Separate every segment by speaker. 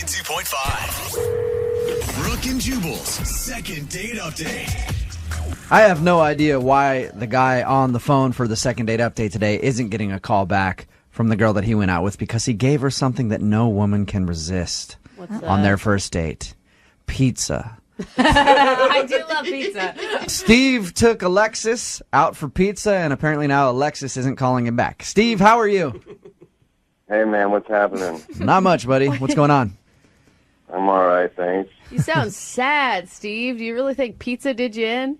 Speaker 1: 92.5. Brooke and Jubal's second date update.
Speaker 2: I have no idea why the guy on the phone for the second date update today isn't getting a call back from the girl that he went out with, because he gave her something that no woman can resist on their first date. Pizza.
Speaker 3: I do love pizza.
Speaker 2: Steve took Alexis out for pizza, and apparently now Alexis isn't calling him back. Steve, how are you?
Speaker 4: Hey, man, what's happening?
Speaker 2: Not much, buddy. What's going on?
Speaker 4: I'm all right, thanks.
Speaker 3: You sound sad, Steve. Do you really think pizza did you in?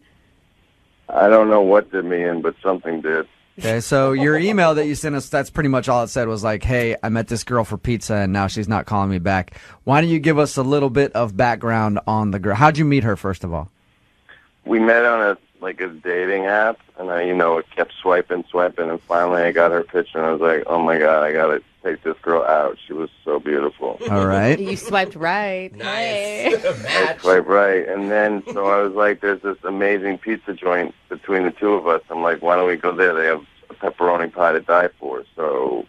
Speaker 4: I don't know what did me in, but something did.
Speaker 2: Okay, so your email that you sent us, that's pretty much all it said, was like, hey, I met this girl for pizza, and now she's not calling me back. Why don't you give us a little bit of background on the girl? How'd you meet her, first of all?
Speaker 4: We met on a dating app, and it kept swiping, and finally I got her picture, and I was like, oh, my God, I got to take this girl out. She was so beautiful.
Speaker 2: All right.
Speaker 3: You swiped right.
Speaker 5: Nice.
Speaker 3: Hey.
Speaker 4: I swiped right, and then so I was like, there's this amazing pizza joint between the two of us. I'm like, why don't we go there? They have a pepperoni pie to die for. So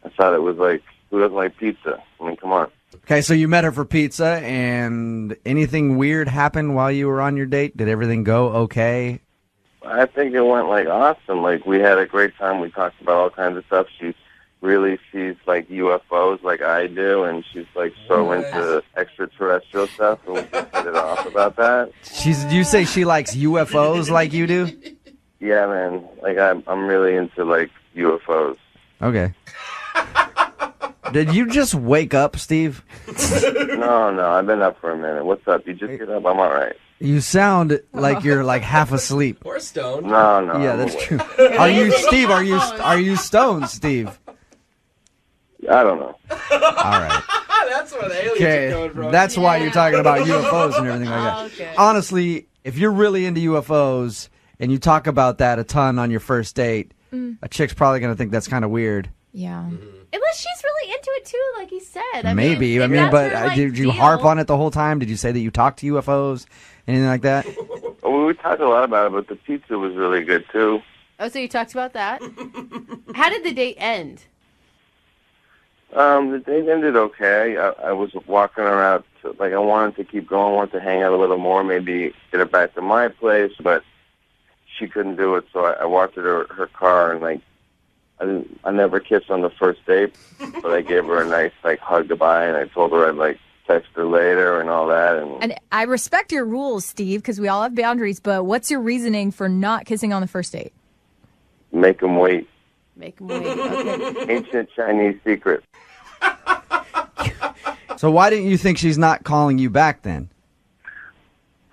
Speaker 4: I thought it was like, who doesn't like pizza? I mean, come on.
Speaker 2: Okay, so you met her for pizza, and anything weird happened while you were on your date? Did everything go okay?
Speaker 4: I think it went awesome. We had a great time. We talked about all kinds of stuff. She sees UFOs like I do, and she's so into extraterrestrial stuff, and we just hit it off about that.
Speaker 2: You say she likes UFOs like you do?
Speaker 4: Yeah, man. I'm really into UFOs.
Speaker 2: Okay. Did you just wake up, Steve?
Speaker 4: No, I've been up for a minute. What's up? You just get up? I'm all right.
Speaker 2: You sound like you're half asleep.
Speaker 5: Or stoned.
Speaker 4: No.
Speaker 2: Yeah, that's true. Are you Steve? Are you stoned, Steve?
Speaker 4: I don't know.
Speaker 2: All right.
Speaker 5: That's where the aliens are coming from.
Speaker 2: That's why you're talking about UFOs and everything like that.
Speaker 3: Okay.
Speaker 2: Honestly, if you're really into UFOs and you talk about that a ton on your first date, a chick's probably going to think that's kind of weird.
Speaker 3: Yeah. Unless she's really into it too, like he said.
Speaker 2: Maybe. But did you harp on it the whole time? Did you say that you talked to UFOs? Anything like that?
Speaker 4: Well, we talked a lot about it, but the pizza was really good too.
Speaker 3: Oh, so you talked about that? How did the date end?
Speaker 4: The date ended okay. I was walking her out. I wanted to keep going, wanted to hang out a little more, maybe get her back to my place, but she couldn't do it, so I walked her to her car, and I never kissed on the first date, but I gave her a nice hug goodbye, and I told her I'd text her later and all that.
Speaker 6: And I respect your rules, Steve, because we all have boundaries, but what's your reasoning for not kissing on the first date?
Speaker 4: Make them wait.
Speaker 3: Make him wait. Okay.
Speaker 4: Ancient Chinese secret.
Speaker 2: So why didn't you think she's not calling you back then?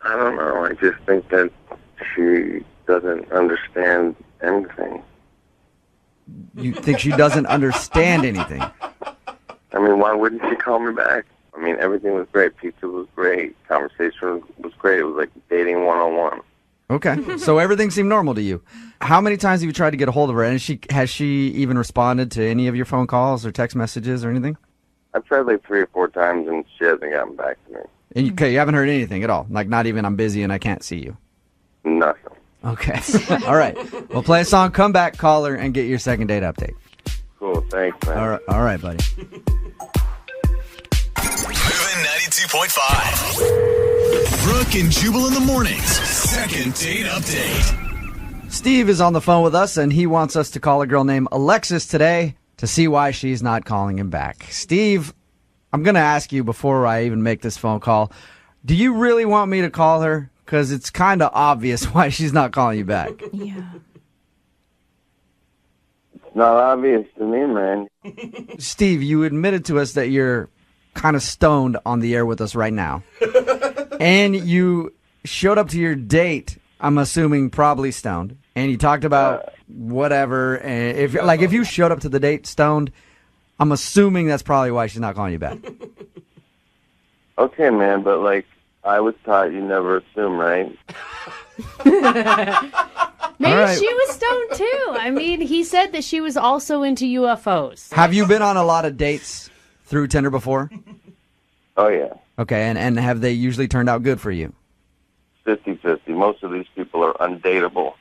Speaker 4: I don't know. I just think that she doesn't understand anything.
Speaker 2: You think she doesn't understand anything?
Speaker 4: I mean, why wouldn't she call me back? I mean, everything was great. Pizza was great. Conversation was great. It was like dating one-on-one.
Speaker 2: Okay, so everything seemed normal to you. How many times have you tried to get a hold of her? And has she even responded to any of your phone calls or text messages or anything?
Speaker 4: I've tried 3 or 4 times, and she hasn't gotten back to me.
Speaker 2: And you haven't heard anything at all? Not even I'm busy and I can't see you?
Speaker 4: Nothing.
Speaker 2: Okay. All right. We'll play a song, come back, call her, and get your second date update.
Speaker 4: Cool. Thanks, man.
Speaker 2: All right, buddy.
Speaker 1: Moving 92.5. Brooke and Jubal in the mornings. Second date update.
Speaker 2: Steve is on the phone with us, and he wants us to call a girl named Alexis today to see why she's not calling him back. Steve, I'm going to ask you before I even make this phone call, do you really want me to call her? Because it's kind of obvious why she's not calling you back.
Speaker 6: Yeah.
Speaker 4: It's not obvious to me, man.
Speaker 2: Steve, you admitted to us that you're kind of stoned on the air with us right now. And you showed up to your date, I'm assuming probably stoned. And you talked about whatever. And if you showed up to the date stoned, I'm assuming that's probably why she's not calling you back.
Speaker 4: Okay, man, but I was taught you never assume, right?
Speaker 3: Maybe she was stoned too. I mean, he said that she was also into UFOs.
Speaker 2: Have you been on a lot of dates through Tinder before?
Speaker 4: Oh, yeah.
Speaker 2: Okay, and have they usually turned out good for you?
Speaker 4: 50-50. Most of these people are undateable.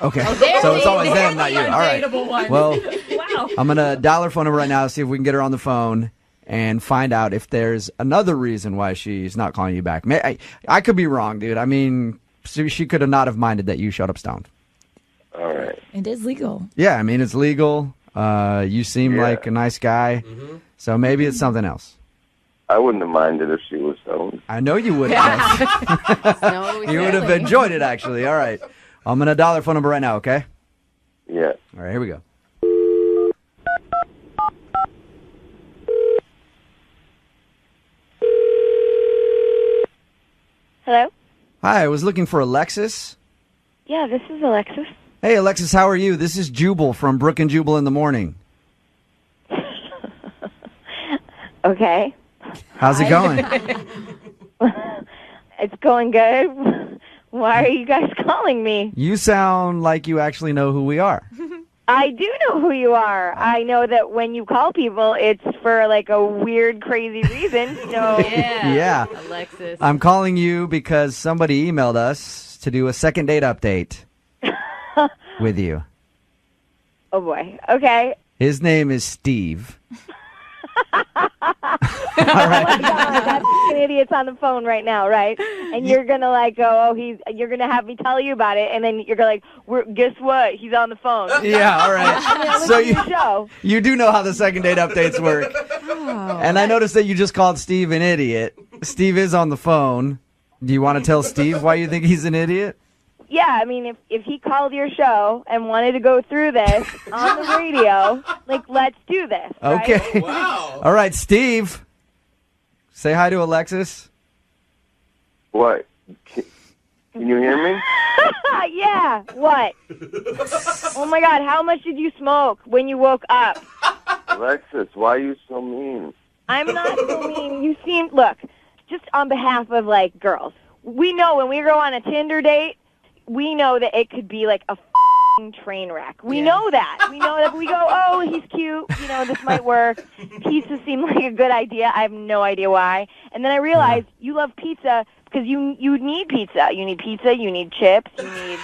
Speaker 2: Okay,
Speaker 3: Oh,
Speaker 2: so it's always them, not you. All right.
Speaker 3: Undateable one.
Speaker 2: Well,
Speaker 3: Wow.
Speaker 2: I'm going to dial her phone number right now, see if we can get her on the phone. and find out if there's another reason why she's not calling you back. I could be wrong, dude. I mean, she could have not have minded that you showed up stoned.
Speaker 4: All right.
Speaker 6: It is legal.
Speaker 2: Yeah, I mean, it's legal. You seem like a nice guy. So maybe it's something else.
Speaker 4: I wouldn't have minded if she was stoned.
Speaker 2: I know you would have.
Speaker 3: No,
Speaker 2: You would have enjoyed it, actually. All right. I'm going to dial their phone number right now, okay?
Speaker 4: Yeah.
Speaker 2: All right, here we go.
Speaker 7: Hello?
Speaker 2: Hi, I was looking for Alexis.
Speaker 7: Yeah, this is Alexis.
Speaker 2: Hey, Alexis, how are you? This is Jubal from Brooke and Jubal in the morning.
Speaker 7: Okay.
Speaker 2: How's it going?
Speaker 7: It's going good. Why are you guys calling me?
Speaker 2: You sound like you actually know who we are.
Speaker 7: I do know who you are. I know that when you call people, it's for like a weird, crazy reason. So
Speaker 2: Yeah.
Speaker 3: Alexis.
Speaker 2: I'm calling you because somebody emailed us to do a second date update with you.
Speaker 7: Oh boy. Okay.
Speaker 2: His name is Steve.
Speaker 7: Oh my God, that fucking idiot's on the phone right now, right? And you're gonna like go, you're gonna have me tell you about it, and then you're gonna guess what? He's on the phone.
Speaker 2: Yeah, all right. So
Speaker 7: Show.
Speaker 2: you do know how the second date updates work. And I noticed that you just called Steve an idiot. Steve is on the phone. Do you want to tell Steve why you think he's an idiot?
Speaker 7: Yeah, I mean, if he called your show and wanted to go through this on the radio, like, let's do this. Right?
Speaker 2: Okay.
Speaker 5: Wow.
Speaker 2: All right, Steve. Say hi to Alexis.
Speaker 4: What? Can you hear me?
Speaker 7: Yeah. What? Oh my God! How much did you smoke when you woke up?
Speaker 4: Alexis, why are you so mean?
Speaker 7: I'm not so mean. You seem look. Just on behalf of like girls, we know when we go on a Tinder date, we know that it could be like a train wreck. We know that. We know that. We go, oh, he's cute. You know, this might work. Pizza seemed like a good idea. I have no idea why. And then I realized you love pizza because you need pizza. You need pizza. You need chips. You need.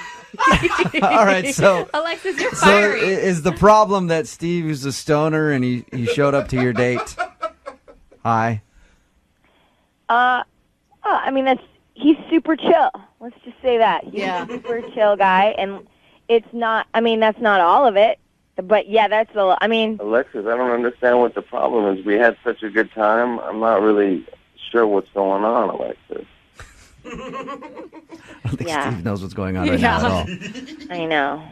Speaker 2: All right, so
Speaker 3: Alexis, you're
Speaker 2: so
Speaker 3: fiery.
Speaker 2: is the problem that Steve is a stoner and he showed up to your date? Hi.
Speaker 7: I mean, he's super chill. Let's just say that. He's a super chill guy, and it's not, I mean, that's not all of it, but yeah, that's I mean.
Speaker 4: Alexis, I don't understand what the problem is. We had such a good time. I'm not really sure what's going on, Alexis.
Speaker 2: I don't think Steve knows what's going on right now at all.
Speaker 7: I know.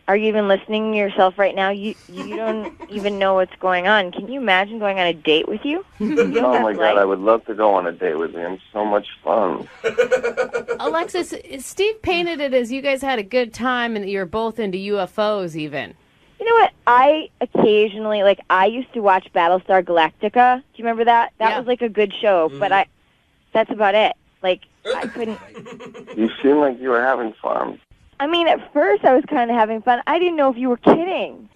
Speaker 7: Are you even listening to yourself right now? You don't even know what's going on. Can you imagine going on a date with you?
Speaker 4: Oh my God, I would love to go on a date with him. So much fun.
Speaker 3: Alexis, Steve painted it as you guys had a good time and that you're both into UFOs even.
Speaker 7: You know what? I occasionally, like, I used to watch Battlestar Galactica. Do you remember that? That was like a good show, but that's about it. Like, I couldn't.
Speaker 4: You seem like you were having fun.
Speaker 7: I mean, at first I was kind of having fun. I didn't know if you were kidding.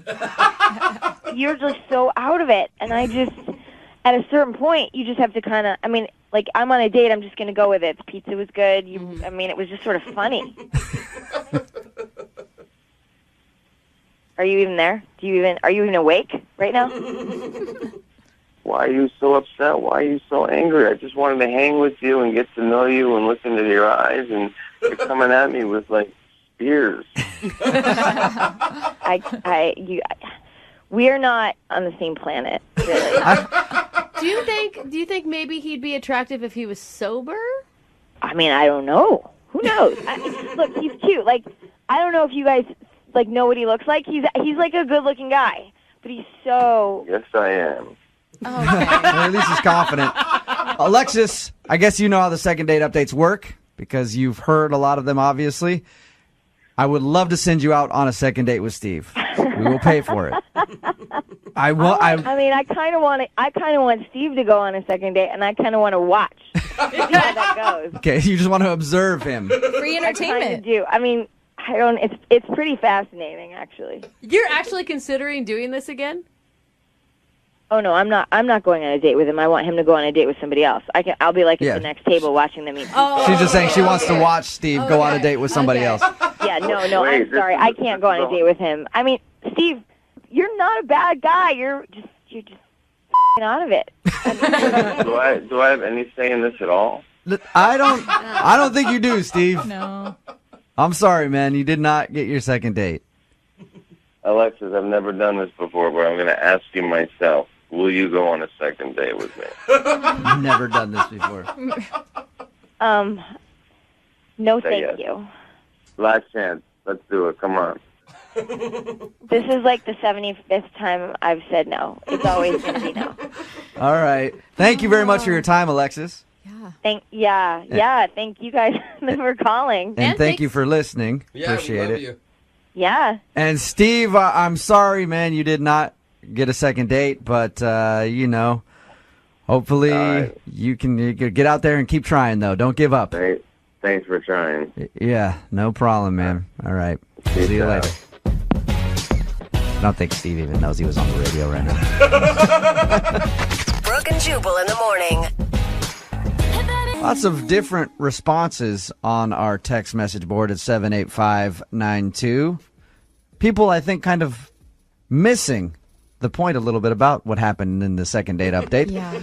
Speaker 7: You're just so out of it. And I just, at a certain point, you just have to kind of, I mean, like, I'm on a date, I'm just going to go with it. The pizza was good. I mean, it was just sort of funny. Are you even there? Are you even awake right now?
Speaker 4: Why are you so upset? Why are you so angry? I just wanted to hang with you and get to know you and look into your eyes, and you're coming at me with, like, spears. We are not on the same planet, really.
Speaker 3: Do you think maybe he'd be attractive if he was sober?
Speaker 7: I mean, I don't know. Who knows? Look, he's cute. Like, I don't know if you guys like know what he looks like. He's like a good-looking guy, but he's so.
Speaker 4: Yes, I am.
Speaker 3: Okay.
Speaker 2: Or at least he's confident. Alexis, I guess you know how the second date updates work because you've heard a lot of them, obviously. I would love to send you out on a second date with Steve. We will pay for it. I
Speaker 7: mean, I kind of want Steve to go on a second date, and I kind of want to watch see how that goes.
Speaker 2: Okay, you just want to observe him.
Speaker 6: Free entertainment.
Speaker 7: I kind of do. I mean, I don't. It's pretty fascinating, actually.
Speaker 3: You're actually considering doing this again?
Speaker 7: Oh no, I'm not. I'm not going on a date with him. I want him to go on a date with somebody else. I'll be like at the next table watching them eat.
Speaker 2: She's just saying she wants to watch Steve go on a date with somebody else.
Speaker 7: Yeah, no,
Speaker 4: Wait,
Speaker 7: I'm sorry. I can't go on a date with him. I mean, Steve, you're not a bad guy. You're just out of it.
Speaker 4: Do I have any say in this at all?
Speaker 2: I don't think you do, Steve.
Speaker 6: No.
Speaker 2: I'm sorry, man. You did not get your second date.
Speaker 4: Alexis, I've never done this before, but I'm going to ask you myself. Will you go on a second date with me?
Speaker 2: Never done this before.
Speaker 7: No,
Speaker 4: Say
Speaker 7: thank
Speaker 4: yes.
Speaker 7: you.
Speaker 4: Last chance. Let's do it. Come on.
Speaker 7: This is like the 75th time I've said no. It's always going to be no.
Speaker 2: All right. Thank you very much for your time, Alexis.
Speaker 7: Thank you guys for calling.
Speaker 2: And thank you for listening.
Speaker 5: Yeah,
Speaker 2: Appreciate
Speaker 5: we love
Speaker 2: it.
Speaker 5: you.
Speaker 7: Yeah.
Speaker 2: And Steve, I'm sorry, man. You did not get a second date, but hopefully
Speaker 4: right.
Speaker 2: you can get out there and keep trying, though. Don't give up.
Speaker 4: Thanks for trying.
Speaker 2: Yeah, no problem, man. All right. See you later. I don't think Steve even knows he was on the radio right now.
Speaker 8: Brooke and Jubal in the morning.
Speaker 2: Lots of different responses on our text message board at 78592. People, I think, kind of missing the point a little bit about what happened in the second date update.
Speaker 6: Yeah.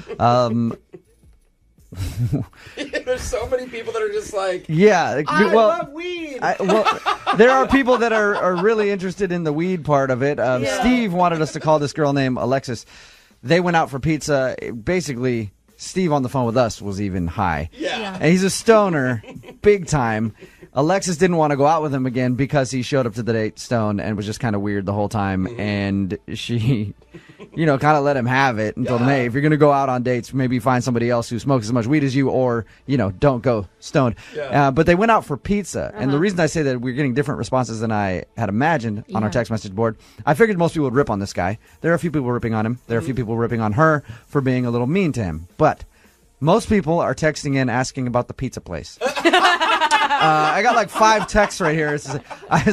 Speaker 5: There's so many people that are just like,
Speaker 2: Yeah.
Speaker 5: I
Speaker 2: well,
Speaker 5: love weed.
Speaker 2: there are people that are really interested in the weed part of it. Steve wanted us to call this girl named Alexis. They went out for pizza. Basically, Steve on the phone with us was even high.
Speaker 5: Yeah.
Speaker 2: And he's a stoner, big time. Alexis didn't want to go out with him again because he showed up to the date stoned and was just kind of weird the whole time. And she, kind of let him have it and told him, hey, if you're going to go out on dates, maybe find somebody else who smokes as much weed as you or, don't go stoned.
Speaker 5: Yeah.
Speaker 2: But they went out for pizza. And the reason I say that we're getting different responses than I had imagined on our text message board, I figured most people would rip on this guy. There are a few people ripping on him. There are a few people ripping on her for being a little mean to him. But most people are texting in asking about the pizza place. I got like 5 texts right here. It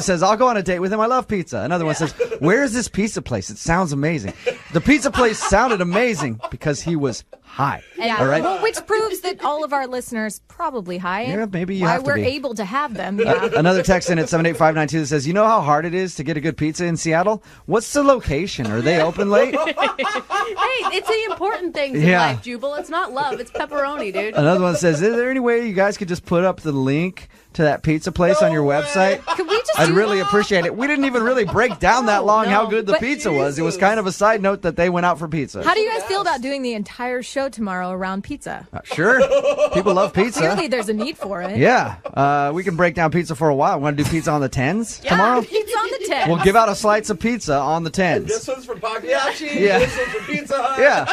Speaker 2: says, I'll go on a date with him. I love pizza. Another one says, where is this pizza place? It sounds amazing. The pizza place sounded amazing because he was high.
Speaker 6: Yeah.
Speaker 2: All right?
Speaker 6: Well, which proves that all of our listeners probably high. And
Speaker 2: Yeah, maybe you
Speaker 6: why
Speaker 2: have to
Speaker 6: we're
Speaker 2: be.
Speaker 6: able to have them. Yeah.
Speaker 2: Another text in at 78592 that says, you know how hard it is to get a good pizza in Seattle? What's the location? Are they open late?
Speaker 3: Hey, it's the important things in life, Jubal. It's not love. It's pepperoni, dude.
Speaker 2: Another one says, is there any way you guys could just put up the link to that pizza place on your website?
Speaker 6: Could we just
Speaker 2: I'd
Speaker 6: do
Speaker 2: really appreciate it. We didn't even really break down that long how good the
Speaker 6: But-
Speaker 2: pizza was. It was kind of a side note that they went out for pizza.
Speaker 6: How do you guys feel about doing the entire show tomorrow around pizza?
Speaker 2: Sure. People love pizza.
Speaker 6: Clearly, there's a need for it.
Speaker 2: Yeah. We can break down pizza for a while. Want to do pizza on the 10s tomorrow?
Speaker 6: Pizza on the 10.
Speaker 2: We'll give out a slice of pizza on the 10s.
Speaker 5: This one's for Pagliacci.
Speaker 2: Yeah.
Speaker 5: This one's for Pizza Hut.
Speaker 2: Yeah.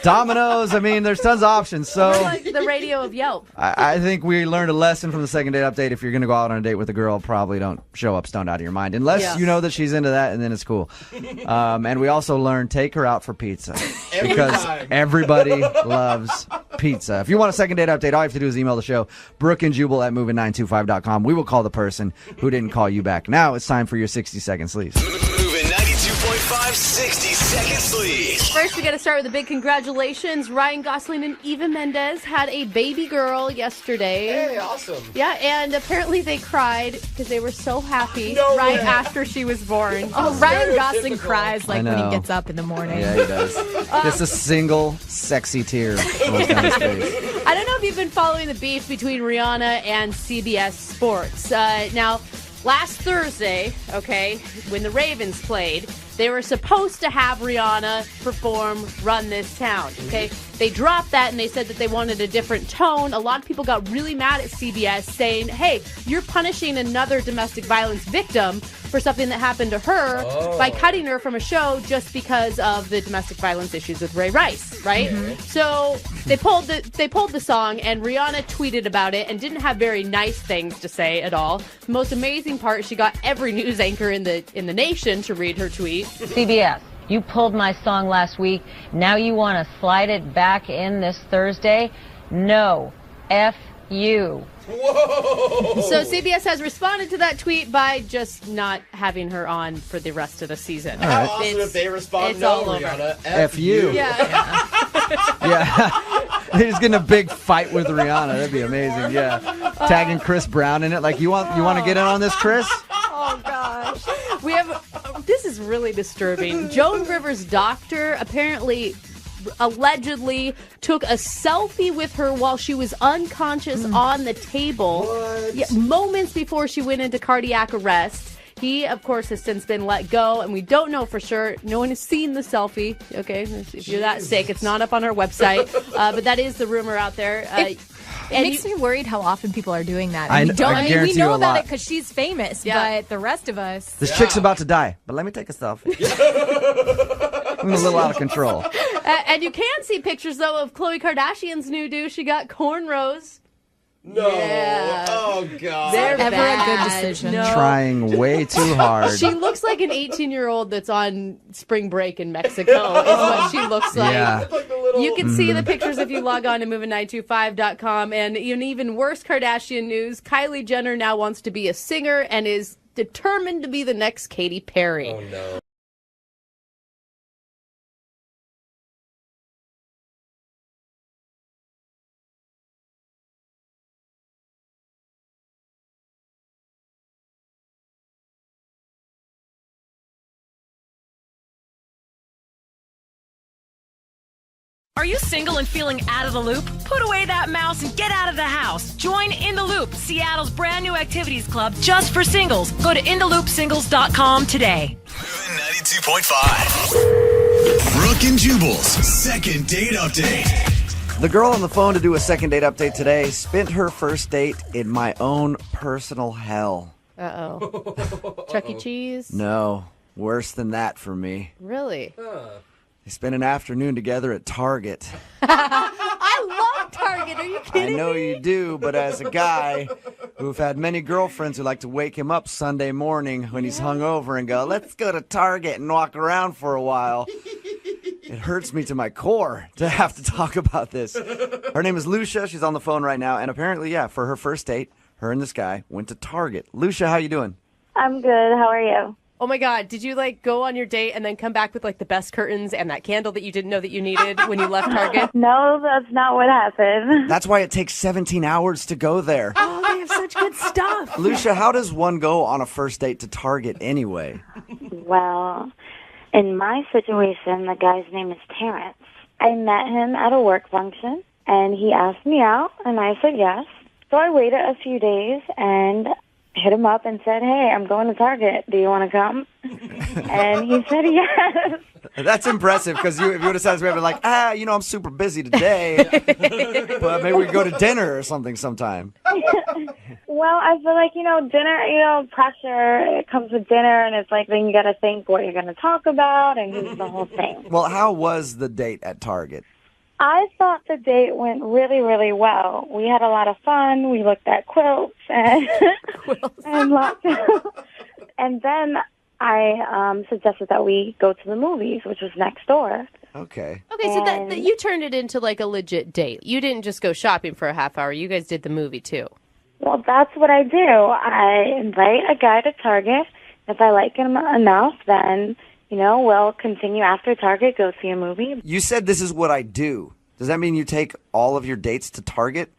Speaker 2: Domino's. I mean, there's tons of options. So
Speaker 3: We're like the radio of Yelp.
Speaker 2: I think we learned a lesson from the second date update. If you're going to go out on a date with a girl, probably don't show up stoned out of your mind. Unless you know that she's into that, and then it's cool. And we also learned, take her out for pizza. Because everybody loves pizza. If you want a second date update, all you have to do is email the show, brookeandjubal@moving925.com. We will call the person who didn't call you back. Now it's time for your 60-second sleeves.
Speaker 1: Moving 92.5, 60 Second Sleeves.
Speaker 3: First, we got to start with a big congratulations. Ryan Gosling and Eva Mendes had a baby girl yesterday.
Speaker 5: Hey, awesome.
Speaker 3: Yeah, and apparently they cried because they were so happy
Speaker 5: No
Speaker 3: right
Speaker 5: way.
Speaker 3: after she was born.
Speaker 6: Oh, Ryan
Speaker 5: Stereotypical.
Speaker 6: Gosling cries like
Speaker 2: I
Speaker 6: when he
Speaker 2: know.
Speaker 6: gets up in the morning.
Speaker 2: Yeah, he does. Just a single sexy tear goes down his face.
Speaker 3: I don't know if you've been following the beef between Rihanna and CBS Sports. Now, last Thursday, when the Ravens played, they were supposed to have Rihanna perform Run This Town, They dropped that and they said that they wanted a different tone. A lot of people got really mad at CBS saying, hey, you're punishing another domestic violence victim for something that happened to her by cutting her from a show just because of the domestic violence issues with Ray Rice, right? So they pulled the song, and Rihanna tweeted about it and didn't have very nice things to say at all. The most amazing part, she got every news anchor in the nation to read her tweet.
Speaker 9: CBS, you pulled my song last week. Now you want to slide it back in this Thursday? No. F you.
Speaker 5: Whoa.
Speaker 3: So CBS has responded to that tweet by just not having her on for the rest of the season.
Speaker 5: How awesome if they respond,
Speaker 3: it's
Speaker 5: no,
Speaker 3: all over.
Speaker 5: Rihanna,
Speaker 2: F you.
Speaker 3: Yeah.
Speaker 2: Yeah. They're just getting a big fight with Rihanna. That'd be amazing. Yeah. Tagging Chris Brown in it. Like, you want to get in on this, Chris?
Speaker 3: Oh, gosh. We have, this is really disturbing. Joan Rivers' doctor apparently allegedly took a selfie with her while she was unconscious on the table.
Speaker 5: What?
Speaker 3: Yeah, moments before she went into cardiac arrest. He, of course, has since been let go, and we don't know for sure. No one has seen the selfie. Okay, if you're that sick, it's not up on our website. But that is the rumor out there.
Speaker 6: It makes me worried how often people are doing that.
Speaker 2: I
Speaker 6: we
Speaker 2: guarantee
Speaker 6: we
Speaker 2: you
Speaker 6: know
Speaker 2: a
Speaker 6: about
Speaker 2: lot.
Speaker 6: it because she's famous,
Speaker 3: Yeah.
Speaker 6: but the rest of us.
Speaker 2: This chick's about to die, but let me take a selfie. I'm a little out of control.
Speaker 3: And you can see pictures, though, of Khloe Kardashian's new do. She got cornrows.
Speaker 5: No.
Speaker 3: Yeah.
Speaker 5: Oh, God.
Speaker 3: They're
Speaker 6: Never a good
Speaker 3: bad.
Speaker 6: decision.
Speaker 3: No.
Speaker 2: Trying way too hard.
Speaker 3: She looks like an 18-year-old that's on spring break in Mexico, is what she looks like.
Speaker 2: Yeah.
Speaker 5: Like the little...
Speaker 3: You can see the pictures if you log on to moving925.com. And in even worse Kardashian news, Kylie Jenner now wants to be a singer and is determined to be the next Katy Perry.
Speaker 5: Oh, no.
Speaker 8: Are you single and feeling out of the loop? Put away that mouse and get out of the house. Join In the Loop, Seattle's brand new activities club just for singles. Go to intheloopsingles.com today.
Speaker 1: Moving 92.5. Brooke and Jubal's second date update.
Speaker 2: The girl on the phone to do a second date update today spent her first date in my own personal hell.
Speaker 3: Uh-oh. Chuck E. Cheese?
Speaker 2: No, worse than that for me.
Speaker 3: Really?
Speaker 2: They spent an afternoon together at Target.
Speaker 3: I love Target. Are you
Speaker 2: I
Speaker 3: kidding
Speaker 2: know
Speaker 3: me?
Speaker 2: you do, but as a guy who've had many girlfriends who like to wake him up Sunday morning when he's hungover and go, let's go to Target and walk around for a while. It hurts me to my core to have to talk about this. Her name is Lucia. She's on the phone right now. And apparently, yeah, for her first date, her and this guy went to Target. Lucia, how you doing?
Speaker 7: I'm good. How are you?
Speaker 3: Oh my God, did you go on your date and then come back with the best curtains and that candle that you didn't know that you needed when you left Target?
Speaker 7: No, that's not what happened.
Speaker 2: That's why it takes 17 hours to go there.
Speaker 3: Oh, they have such good stuff.
Speaker 2: Lucia, how does one go on a first date to Target anyway?
Speaker 10: Well, in my situation, the guy's name is Terrence. I met him at a work function, and he asked me out, and I said yes. So I waited a few days and hit him up and said, hey, I'm going to Target. Do you want to come? And he said yes.
Speaker 2: That's impressive because if you would have said this, we would have been like, I'm super busy today, but maybe we could go to dinner or something sometime.
Speaker 10: Well, I feel like, dinner, pressure, it comes with dinner, and it's like then you got to think what you're going to talk about and the whole thing.
Speaker 2: Well, how was the date at Target?
Speaker 10: I thought the date went really, really well. We had a lot of fun. We looked at quilts and and lots of, and then I suggested that we go to the movies, which was next door.
Speaker 2: Okay.
Speaker 3: Okay, so that you turned it into a legit date. You didn't just go shopping for a half hour. You guys did the movie too.
Speaker 10: Well, that's what I do. I invite a guy to Target. If I like him enough, then we'll continue after Target, go see a movie.
Speaker 2: You said this is what I do. Does that mean you take all of your dates to Target?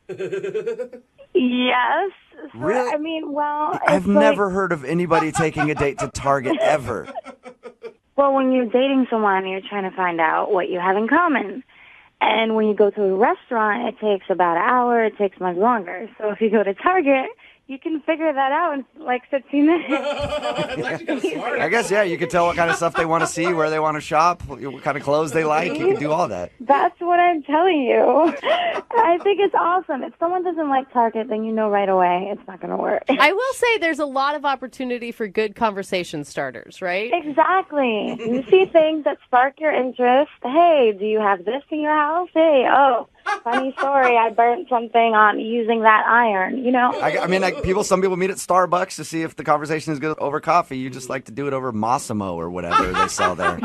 Speaker 10: Yes.
Speaker 2: Really?
Speaker 10: I mean, well,
Speaker 2: I've never heard of anybody taking a date to Target ever.
Speaker 10: Well, when you're dating someone, you're trying to find out what you have in common. And when you go to a restaurant, it takes about an hour. It takes much longer. So if you go to Target, you can figure that out in 15 minutes.
Speaker 2: I guess, yeah, you can tell what kind of stuff they want to see, where they want to shop, what kind of clothes they like. You can do all that.
Speaker 10: That's what I'm telling you. I think it's awesome. If someone doesn't like Target, then you know right away it's not going to work.
Speaker 3: I will say there's a lot of opportunity for good conversation starters, right?
Speaker 10: Exactly. You see things that spark your interest. Hey, do you have this in your house? Hey, funny story. I burnt something on using that iron,
Speaker 2: Some people meet at Starbucks to see if the conversation is good over coffee. You just like to do it over Massimo or whatever they sell there.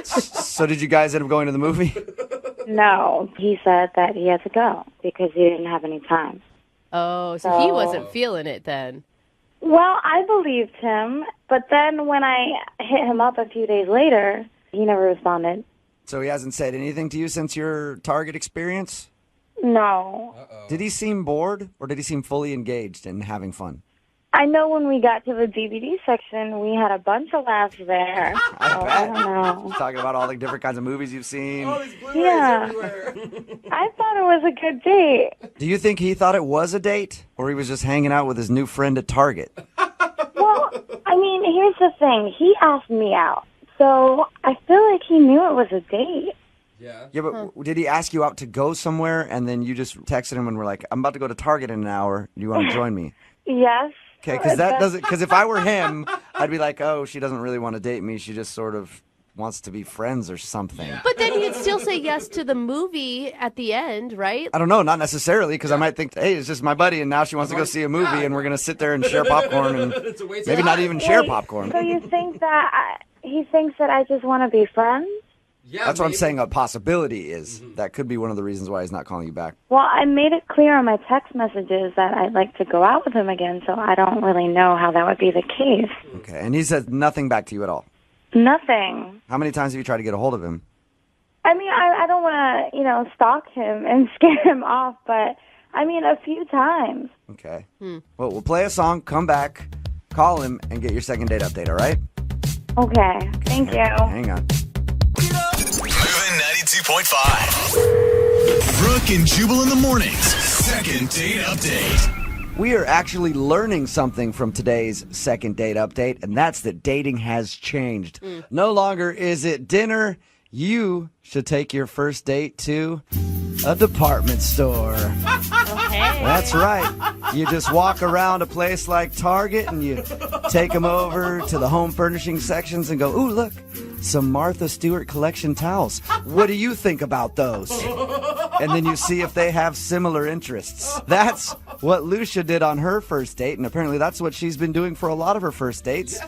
Speaker 2: So did you guys end up going to the movie?
Speaker 10: No. He said that he had to go because he didn't have any time.
Speaker 3: Oh, so he wasn't feeling it then.
Speaker 10: Well, I believed him, but then when I hit him up a few days later, he never responded.
Speaker 2: So he hasn't said anything to you since your Target experience?
Speaker 10: No.
Speaker 2: Did he seem bored, or did he seem fully engaged and having fun?
Speaker 10: I know when we got to the DVD section, we had a bunch of laughs there. I don't know.
Speaker 2: Talking about all the different kinds of movies you've seen.
Speaker 5: All these Blu-rays
Speaker 10: Yeah.
Speaker 5: everywhere.
Speaker 10: I thought it was a good date.
Speaker 2: Do you think he thought it was a date, or he was just hanging out with his new friend at Target?
Speaker 10: Well, I mean, here's the thing. He asked me out, so I feel like he knew it was a date.
Speaker 5: Yeah.
Speaker 2: Yeah, but did he ask you out to go somewhere, and then you just texted him and were like, I'm about to go to Target in an hour. Do you want to join me?
Speaker 10: Yes.
Speaker 2: Okay, because if I were him, I'd be like, oh, she doesn't really want to date me. She just sort of wants to be friends or something.
Speaker 3: But then he'd still say yes to the movie at the end, right?
Speaker 2: I don't know, not necessarily, because I might think, hey, it's just my buddy, and now she wants to go see a movie, and we're going to sit there and share popcorn, and
Speaker 5: It's a waste
Speaker 2: maybe
Speaker 5: of
Speaker 2: not
Speaker 5: time.
Speaker 2: even share popcorn.
Speaker 10: So you think that he thinks that I just want to be friends?
Speaker 5: Yeah,
Speaker 2: That's what I'm
Speaker 5: maybe.
Speaker 2: saying a possibility is. That could be one of the reasons why he's not calling you back.
Speaker 10: Well, I made it clear on my text messages that I'd like to go out with him again, so I don't really know how that would be the case.
Speaker 2: Okay, and he said nothing back to you at all.
Speaker 10: Nothing.
Speaker 2: How many times have you tried to get a hold of him?
Speaker 10: I mean, I don't want to, stalk him and scare him off, but, I mean, a few times.
Speaker 2: Okay. Well, we'll play a song, come back, call him, and get your second date update, all right?
Speaker 10: Okay. Thank you.
Speaker 2: Hang on.
Speaker 1: Moving 92.5. Brooke and Jubal in the mornings. Second date update.
Speaker 2: We are actually learning something from today's second date update, and that's that dating has changed. No longer is it dinner. You should take your first date to a department store. That's right. You just walk around a place like Target and you take them over to the home furnishing sections and go, ooh, look, some Martha Stewart collection towels. What do you think about those? And then you see if they have similar interests. That's what Lucia did on her first date, and apparently that's what she's been doing for a lot of her first dates.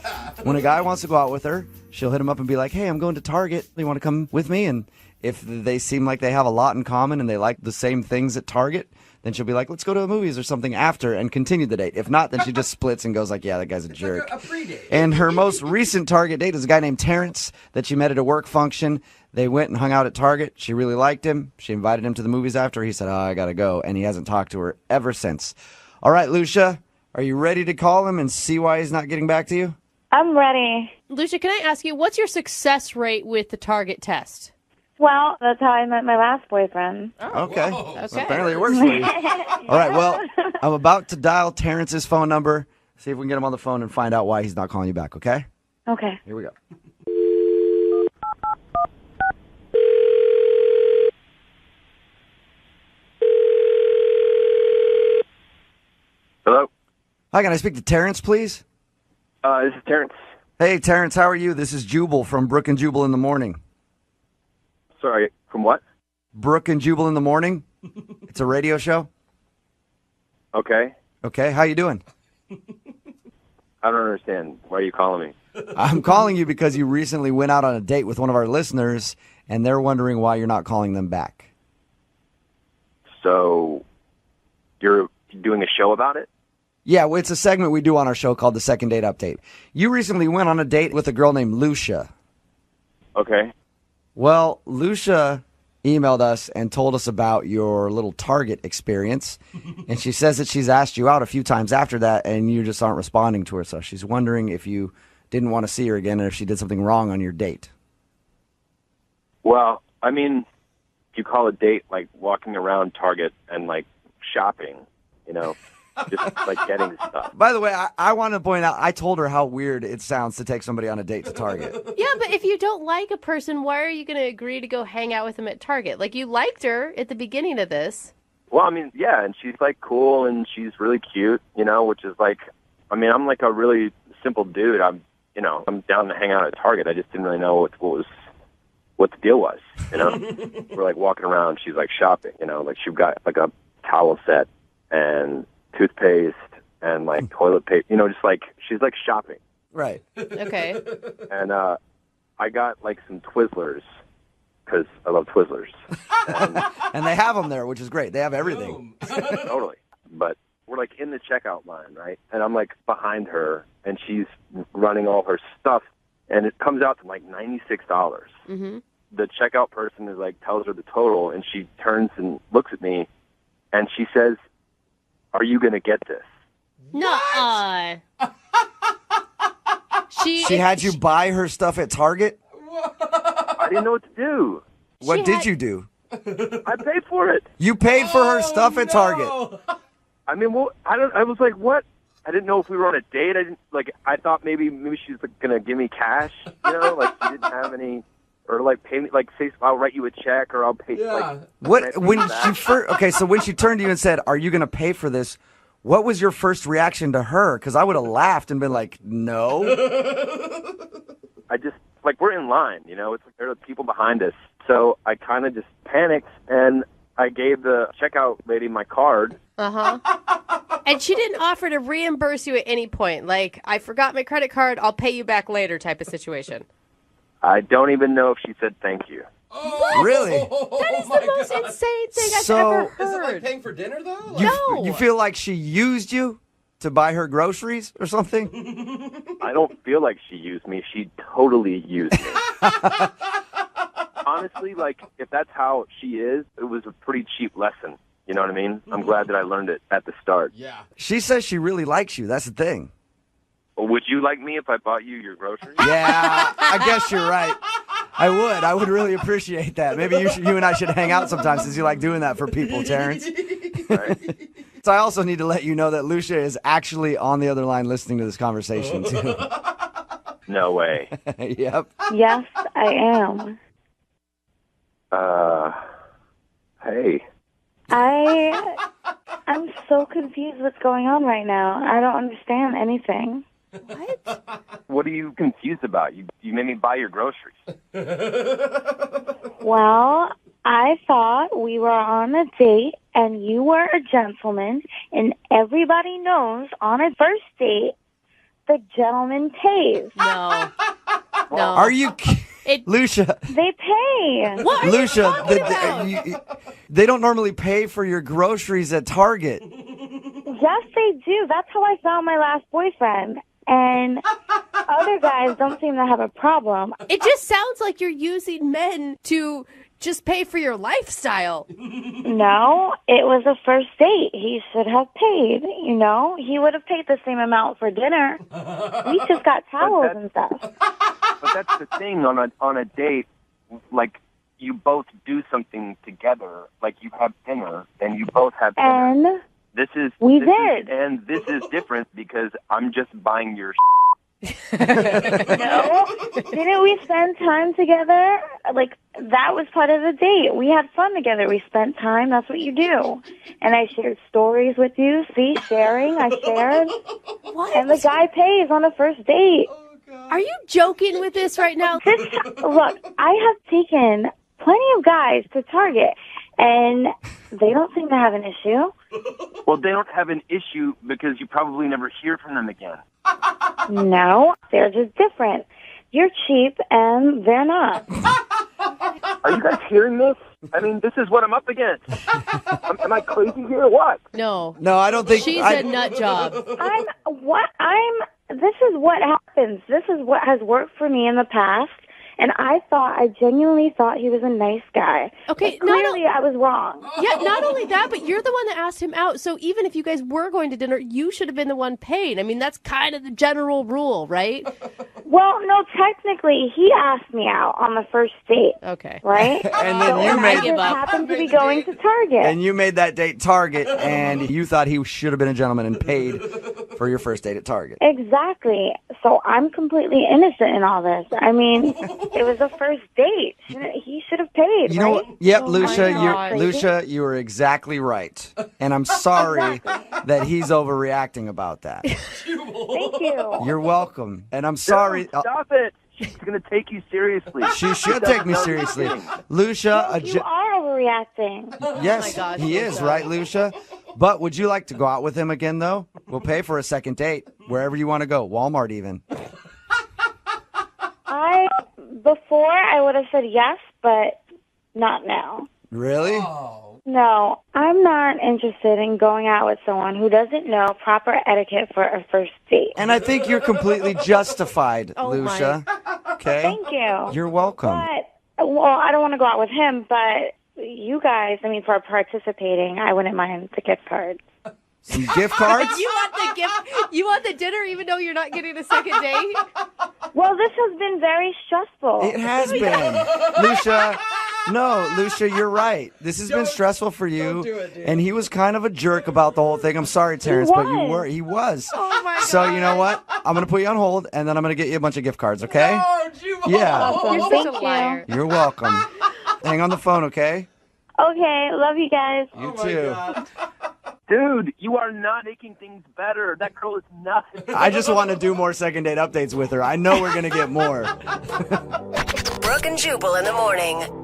Speaker 2: When a guy wants to go out with her, she'll hit him up and be like, hey, I'm going to Target. You want to come with me? And if they seem like they have a lot in common and they like the same things at Target, then she'll be like, let's go to the movies or something after and continue the date. If not, then she just splits and goes like, yeah, that guy's a jerk.
Speaker 5: A pre-date.
Speaker 2: And her most recent Target date is a guy named Terrence that she met at a work function. They went and hung out at Target. She really liked him. She invited him to the movies after. He said, oh, I got to go. And he hasn't talked to her ever since. All right, Lucia, are you ready to call him and see why he's not getting back to you?
Speaker 10: I'm ready.
Speaker 3: Lucia, can I ask you, what's your success rate with the Target test?
Speaker 10: Well, that's how I met my last boyfriend.
Speaker 2: Okay.
Speaker 5: Whoa.
Speaker 2: So apparently it works for you. All right, well, I'm about to dial Terrence's phone number, see if we can get him on the phone and find out why he's not calling you back, okay?
Speaker 10: Okay.
Speaker 2: Here we go.
Speaker 4: Hello?
Speaker 2: Hi, can I speak to Terrence, please?
Speaker 4: This is Terrence.
Speaker 2: Hey, Terrence, how are you? This is Jubal from Brooke and Jubal in the Morning.
Speaker 4: Sorry, from what?
Speaker 2: Brooke and Jubal in the Morning. It's a radio show.
Speaker 4: Okay.
Speaker 2: Okay, how you doing?
Speaker 4: I don't understand. Why are you calling me?
Speaker 2: I'm calling you because you recently went out on a date with one of our listeners, and they're wondering why you're not calling them back.
Speaker 4: So, you're doing a show about it?
Speaker 2: Yeah, well, it's a segment we do on our show called the Second Date Update. You recently went on a date with a girl named Lucia.
Speaker 4: Okay.
Speaker 2: Well, Lucia emailed us and told us about your little Target experience, and she says that she's asked you out a few times after that, and you just aren't responding to her, so she's wondering if you didn't want to see her again or if she did something wrong on your date.
Speaker 4: Well, I mean, you call a date like walking around Target and like shopping, just like getting stuff.
Speaker 2: By the way, I want to point out, I told her how weird it sounds to take somebody on a date to Target.
Speaker 3: Yeah, but if you don't like a person, why are you going to agree to go hang out with them at Target? Like, you liked her at the beginning of this.
Speaker 4: Well, I mean, yeah, and she's like cool and she's really cute, which is like, I mean, I'm like a really simple dude. I'm down to hang out at Target. I just didn't really know what the deal was, We're like walking around, she's like shopping, like she got like a towel set and toothpaste and like toilet paper, just like she's like shopping.
Speaker 2: Right.
Speaker 3: Okay.
Speaker 4: And I got like some Twizzlers because I love Twizzlers.
Speaker 2: And they have them there, which is great. They have everything.
Speaker 4: Totally. But we're like in the checkout line, right? And I'm like behind her and she's running all her stuff and it comes out to like $96.
Speaker 3: Mm-hmm.
Speaker 4: The checkout person is like tells her the total and she turns and looks at me and she says, are you going to get this?
Speaker 3: Nuh-uh.
Speaker 2: She had you buy her stuff at Target?
Speaker 4: I didn't know what to do.
Speaker 2: What did you do?
Speaker 4: I paid for it.
Speaker 2: You paid for her stuff at Target.
Speaker 4: I mean, well, I was like, what? I didn't know if we were on a date. I thought maybe she's gonna give me cash. She didn't have any, or pay me, say I'll write you a check or I'll pay.
Speaker 5: Yeah.
Speaker 2: So when she turned to you and said, "Are you gonna pay for this?" What was your first reaction to her? Because I would have laughed and been like, "No."
Speaker 4: I just we're in line, It's there are people behind us, so I kind of just panicked and I gave the checkout lady my card.
Speaker 3: And she didn't offer to reimburse you at any point. I forgot my credit card, I'll pay you back later type of situation.
Speaker 4: I don't even know if she said thank you.
Speaker 3: What?
Speaker 2: Really?
Speaker 3: That is the most insane thing I've ever heard.
Speaker 5: Is it like paying for dinner, though?
Speaker 3: No.
Speaker 2: You feel like she used you to buy her groceries or something?
Speaker 4: I don't feel like she used me. She totally used me. Honestly, if that's how she is, it was a pretty cheap lesson. You know what I mean? I'm glad that I learned it at the start.
Speaker 5: Yeah.
Speaker 2: She says she really likes you. That's the thing.
Speaker 4: Well, would you like me if I bought you your groceries?
Speaker 2: Yeah, I guess you're right. I would. I would really appreciate that. Maybe you and I should hang out sometimes since you like doing that for people, Terrence.
Speaker 4: Right.
Speaker 2: So I also need to let you know that Lucia is actually on the other line listening to this conversation, too.
Speaker 4: No way.
Speaker 2: Yep.
Speaker 10: Yes, I am.
Speaker 4: Hey.
Speaker 10: I'm so confused what's going on right now. I don't understand anything.
Speaker 4: What are you confused about? You made me buy your groceries.
Speaker 10: Well, I thought we were on a date and you were a gentleman, and everybody knows on a first date, the gentleman pays.
Speaker 3: No.
Speaker 2: Are you Lucia?
Speaker 10: They pay.
Speaker 3: What are
Speaker 2: Lucia,
Speaker 3: you talking about?
Speaker 2: they don't normally pay for your groceries at Target.
Speaker 10: Yes, they do. That's how I found my last boyfriend. And other guys don't seem to have a problem.
Speaker 3: It just sounds like you're using men to just pay for your lifestyle.
Speaker 10: No, it was a first date. He should have paid, He would have paid the same amount for dinner. We just got towels and stuff.
Speaker 4: But that's the thing on a date, you both do something together, you have dinner, and you both have dinner.
Speaker 10: And
Speaker 4: this is different because I'm just buying your
Speaker 10: No, didn't we spend time together? That was part of the date. We had fun together. We spent time. That's what you do. And I shared stories with you. See, sharing. I shared.
Speaker 3: What?
Speaker 10: And the guy pays on a first date.
Speaker 3: Are you joking with this right now?
Speaker 10: Look, I have taken plenty of guys to Target, and they don't seem to have an issue.
Speaker 4: Well, they don't have an issue because you probably never hear from them again.
Speaker 10: No, they're just different. You're cheap, and they're not.
Speaker 4: Are you guys hearing this? I mean, this is what I'm up against. Am I crazy here or what?
Speaker 3: No,
Speaker 2: I don't think
Speaker 3: she's a nut job.
Speaker 10: This is what happens. This is what has worked for me in the past. And I genuinely thought he was a nice guy.
Speaker 3: Okay,
Speaker 10: but clearly I was wrong.
Speaker 3: Yeah, not only that, but you're the one that asked him out. So even if you guys were going to dinner, you should have been the one paying. I mean, that's kind of the general rule, right?
Speaker 10: Well, no, technically, he asked me out on the first date.
Speaker 3: Okay.
Speaker 10: Right?
Speaker 2: And then
Speaker 10: I just happened to be going to Target.
Speaker 2: And you made that date Target, and you thought he should have been a gentleman and paid for your first date at Target.
Speaker 10: Exactly. So I'm completely innocent in all this. I mean, it was a first date. He should have paid.
Speaker 2: You know what? Yep,
Speaker 10: Oh
Speaker 2: Lucia, you were exactly right. And I'm sorry that he's overreacting about that.
Speaker 10: Thank you.
Speaker 2: You're welcome. And I'm sorry.
Speaker 4: Stop it. She's going to take you seriously.
Speaker 2: She should take me seriously. Lucia.
Speaker 10: You are overreacting.
Speaker 2: Yes,
Speaker 3: Oh my gosh,
Speaker 2: he is,
Speaker 3: Lucia.
Speaker 2: right, Lucia? But would you like to go out with him again, though? We'll pay for a second date, wherever you want to go, Walmart even.
Speaker 10: Before I would have said yes, but not now.
Speaker 2: Really?
Speaker 10: No, I'm not interested in going out with someone who doesn't know proper etiquette for a first date.
Speaker 2: And I think you're completely justified, Lucia. Okay?
Speaker 10: Thank you.
Speaker 2: You're welcome.
Speaker 10: Well, I don't want to go out with him, but you guys, for participating, I wouldn't mind the gift cards.
Speaker 2: Some gift cards?
Speaker 3: You want the gift? You want the dinner even though you're not getting a second date?
Speaker 10: Well, this has been very stressful.
Speaker 2: It has been. Lucia, no, Lucia, you're right. This has been stressful for you.
Speaker 5: Don't do it, dude.
Speaker 2: And he was kind of a jerk about the whole thing. I'm sorry, Terrence, but he was.
Speaker 3: Oh my
Speaker 2: So
Speaker 3: God.
Speaker 2: you know what? I'm going to put you on hold, and then I'm going to get you a bunch of gift cards, okay?
Speaker 5: Oh, Jubal.
Speaker 2: Yeah.
Speaker 3: You're
Speaker 10: Thank
Speaker 3: such a
Speaker 10: you.
Speaker 3: liar.
Speaker 2: You're welcome. Hang on the phone, okay?
Speaker 10: Okay, love you guys.
Speaker 2: You
Speaker 5: Oh my
Speaker 2: too.
Speaker 5: God.
Speaker 11: Dude, you are not making things better. That girl is nuts.
Speaker 2: I just want to do more second date updates with her. I know we're going to get more.
Speaker 12: Brooke and Jubal in the morning.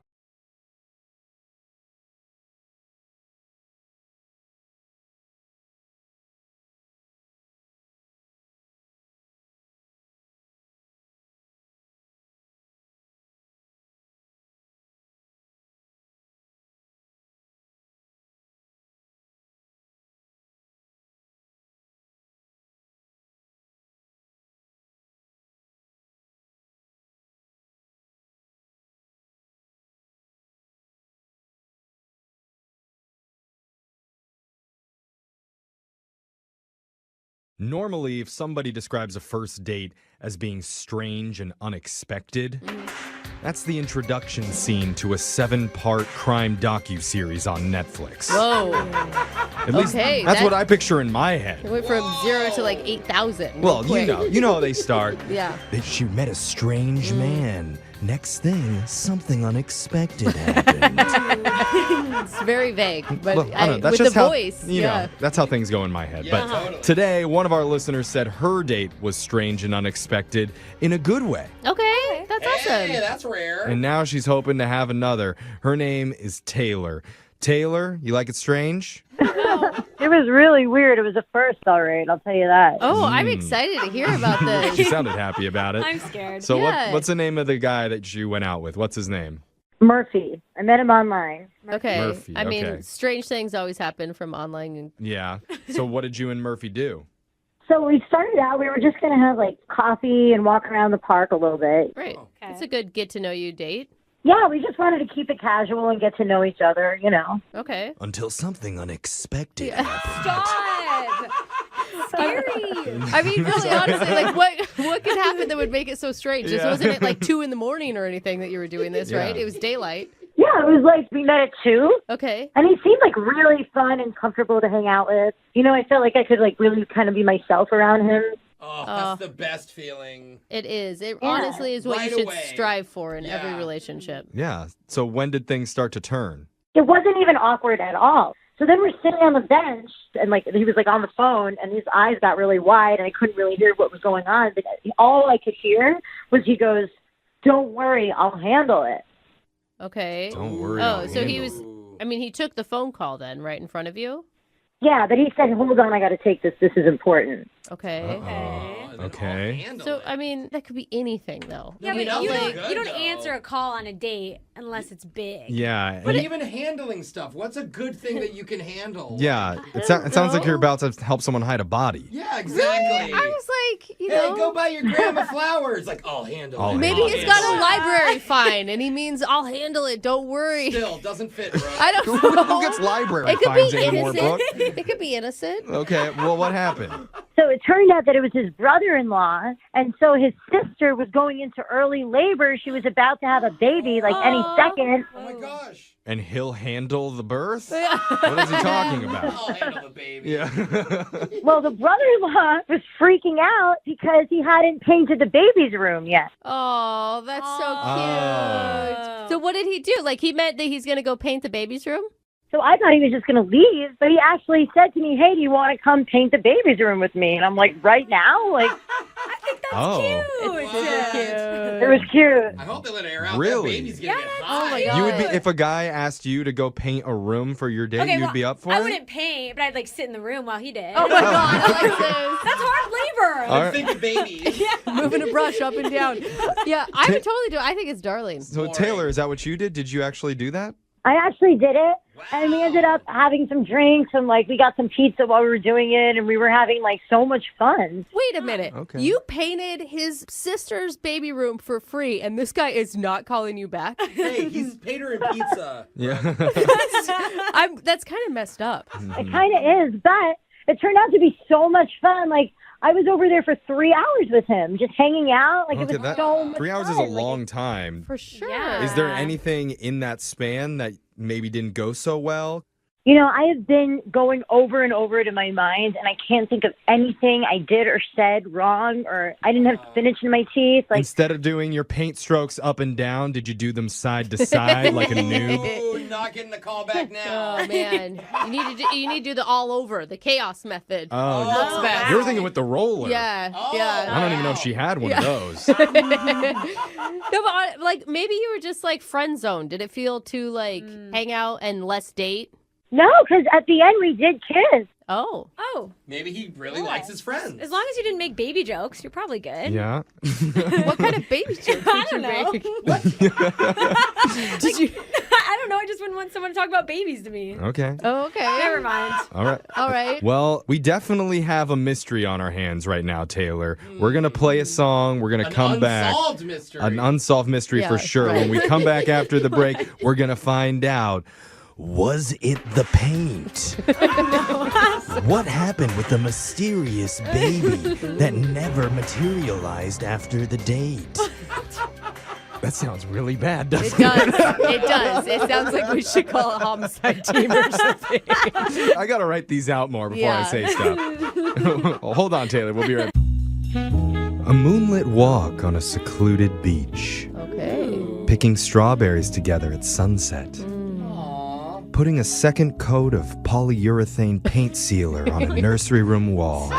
Speaker 13: Normally, if somebody describes a first date as being strange and unexpected, that's the introduction scene to a 7-part crime docuseries on Netflix.
Speaker 3: Whoa.
Speaker 13: At least
Speaker 3: Okay,
Speaker 13: that's
Speaker 3: that-
Speaker 13: what I picture in my head.
Speaker 3: It went from 0 to like 8,000.
Speaker 13: Well,
Speaker 3: quick.
Speaker 13: you know how they start.
Speaker 3: Yeah.
Speaker 13: She met a strange man. Next thing, something unexpected happened.
Speaker 3: It's very vague, but
Speaker 13: Look, I don't know, that's
Speaker 3: with
Speaker 13: just
Speaker 3: the
Speaker 13: how,
Speaker 3: voice,
Speaker 13: you
Speaker 3: yeah.
Speaker 13: know, that's how things go in my head.
Speaker 5: Yeah,
Speaker 13: But
Speaker 5: totally.
Speaker 13: today, one of our listeners said her date was strange and unexpected in a good way.
Speaker 3: Okay, that's awesome.
Speaker 5: Hey, that's rare.
Speaker 13: And now she's hoping to have another. Her name is Taylor. Taylor, you like it strange?
Speaker 14: It was really weird. It was a first, all right. I'll tell you that.
Speaker 3: Oh, I'm excited to hear about this.
Speaker 13: She sounded happy about it.
Speaker 8: I'm scared.
Speaker 13: So
Speaker 3: Yeah.
Speaker 13: what's the name of the guy that you went out with? What's his name?
Speaker 14: Murphy. I met him online.
Speaker 3: Okay.
Speaker 13: Murphy,
Speaker 3: I mean,
Speaker 13: okay.
Speaker 3: strange things always happen from online.
Speaker 13: Yeah. So what did you and Murphy do?
Speaker 14: So we started out, we were just going to have like coffee and walk around the park a little bit.
Speaker 3: Right. It's a good get to know you date.
Speaker 14: Yeah, we just wanted to keep it casual and get to know each other, you know.
Speaker 3: Okay.
Speaker 13: Until something unexpected
Speaker 8: Stop. Scary.
Speaker 3: I mean, really, honestly, like what could happen that would make it so strange? Just
Speaker 13: Yeah.
Speaker 3: wasn't it like 2 a.m. or anything that you were doing this, right?
Speaker 13: Yeah.
Speaker 3: It was daylight.
Speaker 14: Yeah, it was like we met at 2.
Speaker 3: Okay.
Speaker 14: And he seemed like really fun and comfortable to hang out with. You know, I felt like I could like really kind of be myself around him.
Speaker 5: Oh, that's the best feeling.
Speaker 3: It is. It honestly is what
Speaker 5: Right
Speaker 3: you should
Speaker 5: away.
Speaker 3: strive for in every
Speaker 5: Yeah.
Speaker 3: relationship.
Speaker 13: Yeah. So when did things start to turn?
Speaker 14: It wasn't even awkward at all. So then we're sitting on the bench, and like he was like on the phone, and his eyes got really wide, and I couldn't really hear what was going on. But all I could hear was he goes, "Don't worry, I'll handle it."
Speaker 3: Okay.
Speaker 13: Don't worry.
Speaker 3: Oh,
Speaker 13: I'll
Speaker 3: so he
Speaker 13: handle
Speaker 3: was. I mean, he took the phone call then, right in front of you.
Speaker 14: Yeah, but he said, "Hold on, I got to take this. This is important."
Speaker 3: Okay.
Speaker 13: Okay.
Speaker 3: So I mean, that could be anything though.
Speaker 8: Yeah,
Speaker 3: You
Speaker 8: but
Speaker 3: know,
Speaker 8: you
Speaker 3: like-
Speaker 8: don't, you don't answer a call on a date unless it's big.
Speaker 13: Yeah.
Speaker 5: But
Speaker 13: and-
Speaker 5: even handling stuff, what's a good thing that you can handle?
Speaker 13: yeah. It sounds like you're about to help someone hide a body.
Speaker 5: Yeah, exactly.
Speaker 3: I was like, you
Speaker 5: Hey,
Speaker 3: know,
Speaker 5: go buy your grandma flowers. Like, I'll handle
Speaker 13: I'll
Speaker 5: it.
Speaker 3: maybe
Speaker 5: I'll
Speaker 3: he's got
Speaker 5: handle
Speaker 3: a library fine, and he means I'll handle it. Don't worry.
Speaker 5: it. Still, doesn't fit, bro.
Speaker 3: I don't know.
Speaker 13: Who gets library
Speaker 3: It could
Speaker 13: fines
Speaker 3: be
Speaker 13: anymore,
Speaker 3: innocent.
Speaker 13: Brooke?
Speaker 3: It could be innocent.
Speaker 13: Okay. Well, what happened?
Speaker 14: So it turned out that it was his brother-in-law, and so his sister was going into early labor. She was about to have a baby, like any second.
Speaker 5: Oh my gosh.
Speaker 13: And he'll handle the birth? What is he talking about?
Speaker 5: I'll handle the baby.
Speaker 13: Yeah.
Speaker 14: Well, the brother-in-law was freaking out because he hadn't painted the baby's room yet.
Speaker 3: Oh, that's so cute.
Speaker 8: Oh.
Speaker 3: So what did he do? Like he meant that he's gonna go paint the baby's room?
Speaker 14: So I thought he was just going to leave, but he actually said to me, "Hey, do you want to come paint the baby's room with me?" And I'm like, "Right now?" Like,
Speaker 8: I think that's
Speaker 13: Oh.
Speaker 8: cute.
Speaker 3: It's super cute.
Speaker 14: it was cute.
Speaker 5: I hope they let it air out.
Speaker 13: Really?
Speaker 5: That baby's gonna get
Speaker 3: Oh
Speaker 5: high.
Speaker 3: my God.
Speaker 13: You would be if a guy asked you to go paint a room for your date,
Speaker 8: Okay,
Speaker 13: you'd
Speaker 8: well,
Speaker 13: be up for
Speaker 8: I
Speaker 13: it?
Speaker 8: wouldn't paint, but I'd like sit in the room while he did.
Speaker 3: Oh my God, Alexis.
Speaker 8: That's hard labor.
Speaker 13: All
Speaker 5: I'm
Speaker 13: right.
Speaker 5: thinking babies.
Speaker 3: Moving a brush up and down. Yeah, I would totally do it. I think it's darling.
Speaker 13: So Taylor, is that what you did? Did you actually do that?
Speaker 14: I actually did it, and we ended up having some drinks, and like we got some pizza while we were doing it, and we were having like so much fun.
Speaker 3: Wait a minute.
Speaker 13: Okay.
Speaker 3: You painted his sister's baby room for free, and this guy is not calling you back?
Speaker 5: Hey, he's paid her in pizza.
Speaker 13: Yeah.
Speaker 3: That's kind of messed up.
Speaker 14: It kind of is, but it turned out to be so much fun. Like, I was over there for 3 hours with him, just hanging out. Like, it was so much
Speaker 13: 3 hours
Speaker 14: fun.
Speaker 13: is a long time.
Speaker 3: For sure.
Speaker 6: Yeah.
Speaker 13: Is there anything in that span that maybe didn't go so well?
Speaker 14: You know, I have been going over and over it in my mind, and I can't think of anything I did or said wrong, or I didn't have spinach in my teeth. Like,
Speaker 13: Instead of doing your paint strokes up and down, did you do them side to side like a noob?
Speaker 5: Oh, not getting the call back now.
Speaker 3: Oh man, you need to do the all over, the chaos method.
Speaker 13: Oh,
Speaker 3: That's best.
Speaker 13: you were thinking with the roller.
Speaker 3: Yeah,
Speaker 5: Oh.
Speaker 3: yeah.
Speaker 13: I don't even know if she had one of those.
Speaker 3: No, but like maybe you were just like friend zoned. Did it feel too like hang out and less date?
Speaker 14: no, because at the end we did kiss.
Speaker 3: Oh,
Speaker 5: Maybe he really likes his friends.
Speaker 15: As long as you didn't make baby jokes, you're probably good.
Speaker 13: Yeah.
Speaker 3: what kind of baby jokes
Speaker 15: I
Speaker 3: did you
Speaker 15: don't know.
Speaker 3: make?
Speaker 15: Did you? I don't know. I just wouldn't want someone to talk about babies to me.
Speaker 13: Okay.
Speaker 3: Oh, okay.
Speaker 15: Never mind.
Speaker 13: All right.
Speaker 3: All right.
Speaker 13: Well, we definitely have a mystery on our hands right now, Taylor. We're going to play a song. We're going to come back.
Speaker 5: Unsolved mystery.
Speaker 13: An unsolved mystery for
Speaker 3: Yeah,
Speaker 13: sure.
Speaker 3: right.
Speaker 13: When we come back after the break, we're going to find out. Was it the paint? What happened with the mysterious baby that never materialized after the date? That sounds really bad, doesn't
Speaker 3: It does. It does. It sounds like we should call a homicide team or something.
Speaker 13: I got to write these out more before I
Speaker 3: Yeah.
Speaker 13: say stuff. Hold on, Taylor. We'll be right back. A moonlit walk on a secluded beach.
Speaker 3: Okay.
Speaker 13: Picking strawberries together at sunset. Putting a second coat of polyurethane paint sealer on a nursery room wall.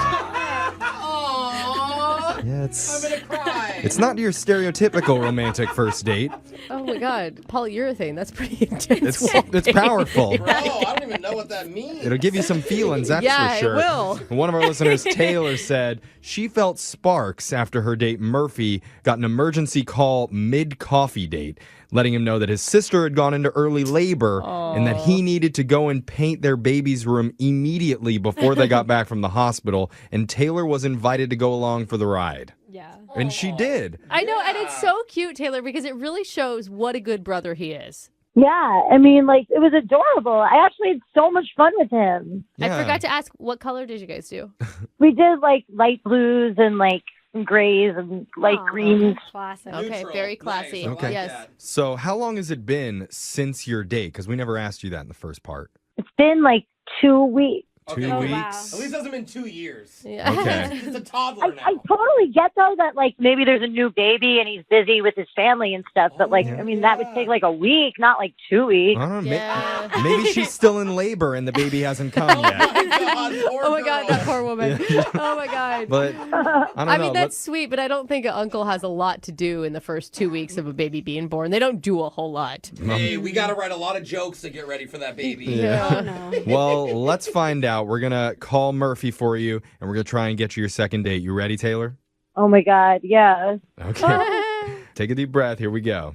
Speaker 13: Yeah, it's not your stereotypical romantic first date.
Speaker 3: Oh my God, polyurethane. That's pretty intense.
Speaker 13: It's powerful.
Speaker 5: Bro, I don't even know what that means.
Speaker 13: It'll give you some feelings, that's
Speaker 3: Yeah,
Speaker 13: for
Speaker 3: it
Speaker 13: sure.
Speaker 3: will.
Speaker 13: One of our listeners, Taylor, said she felt sparks after her date Murphy got an emergency call mid-coffee date, letting him know that his sister had gone into early labor and that he needed to go and paint their baby's room immediately before they got back from the hospital, and Taylor was invited to go along for the ride.
Speaker 15: Yeah.
Speaker 13: And she did.
Speaker 3: I know, and it's so cute, Taylor, because it really shows what a good brother he is.
Speaker 14: Yeah, I mean, like, it was adorable. I actually had so much fun with him.
Speaker 3: I forgot to ask, what color did you guys do?
Speaker 14: We did, like, light blues and, like, grays and light greens.
Speaker 15: Classic.
Speaker 3: Okay, very classy.
Speaker 13: Okay.
Speaker 3: Yes.
Speaker 13: So how long has it been since your date? Because we never asked you that in the first part.
Speaker 14: It's been, like, 2 weeks.
Speaker 13: 2
Speaker 15: Oh,
Speaker 13: weeks?
Speaker 15: wow.
Speaker 5: At least it hasn't been 2 years.
Speaker 3: Yeah.
Speaker 13: Okay.
Speaker 5: It's a toddler now.
Speaker 14: I totally get, though, that, like, maybe there's a new baby and he's busy with his family and stuff. But, like, I mean, that would take, like, a week, not, like, 2 weeks.
Speaker 13: I don't know.
Speaker 3: Yeah.
Speaker 13: Maybe she's still in labor and the baby hasn't come yet.
Speaker 3: Oh my God, that poor woman. Oh my God.
Speaker 13: But I don't
Speaker 3: I
Speaker 13: know.
Speaker 3: mean, that's sweet, but I don't think an uncle has a lot to do in the first 2 weeks of a baby being born. They don't do a whole lot.
Speaker 5: Hey, we got to write a lot of jokes to get ready for that baby.
Speaker 13: Yeah. Well, let's find out. We're going to call Murphy for you, and we're going to try and get you your second date. You ready, Taylor?
Speaker 14: Oh, my God, yeah.
Speaker 13: Okay. Take a deep breath. Here we go.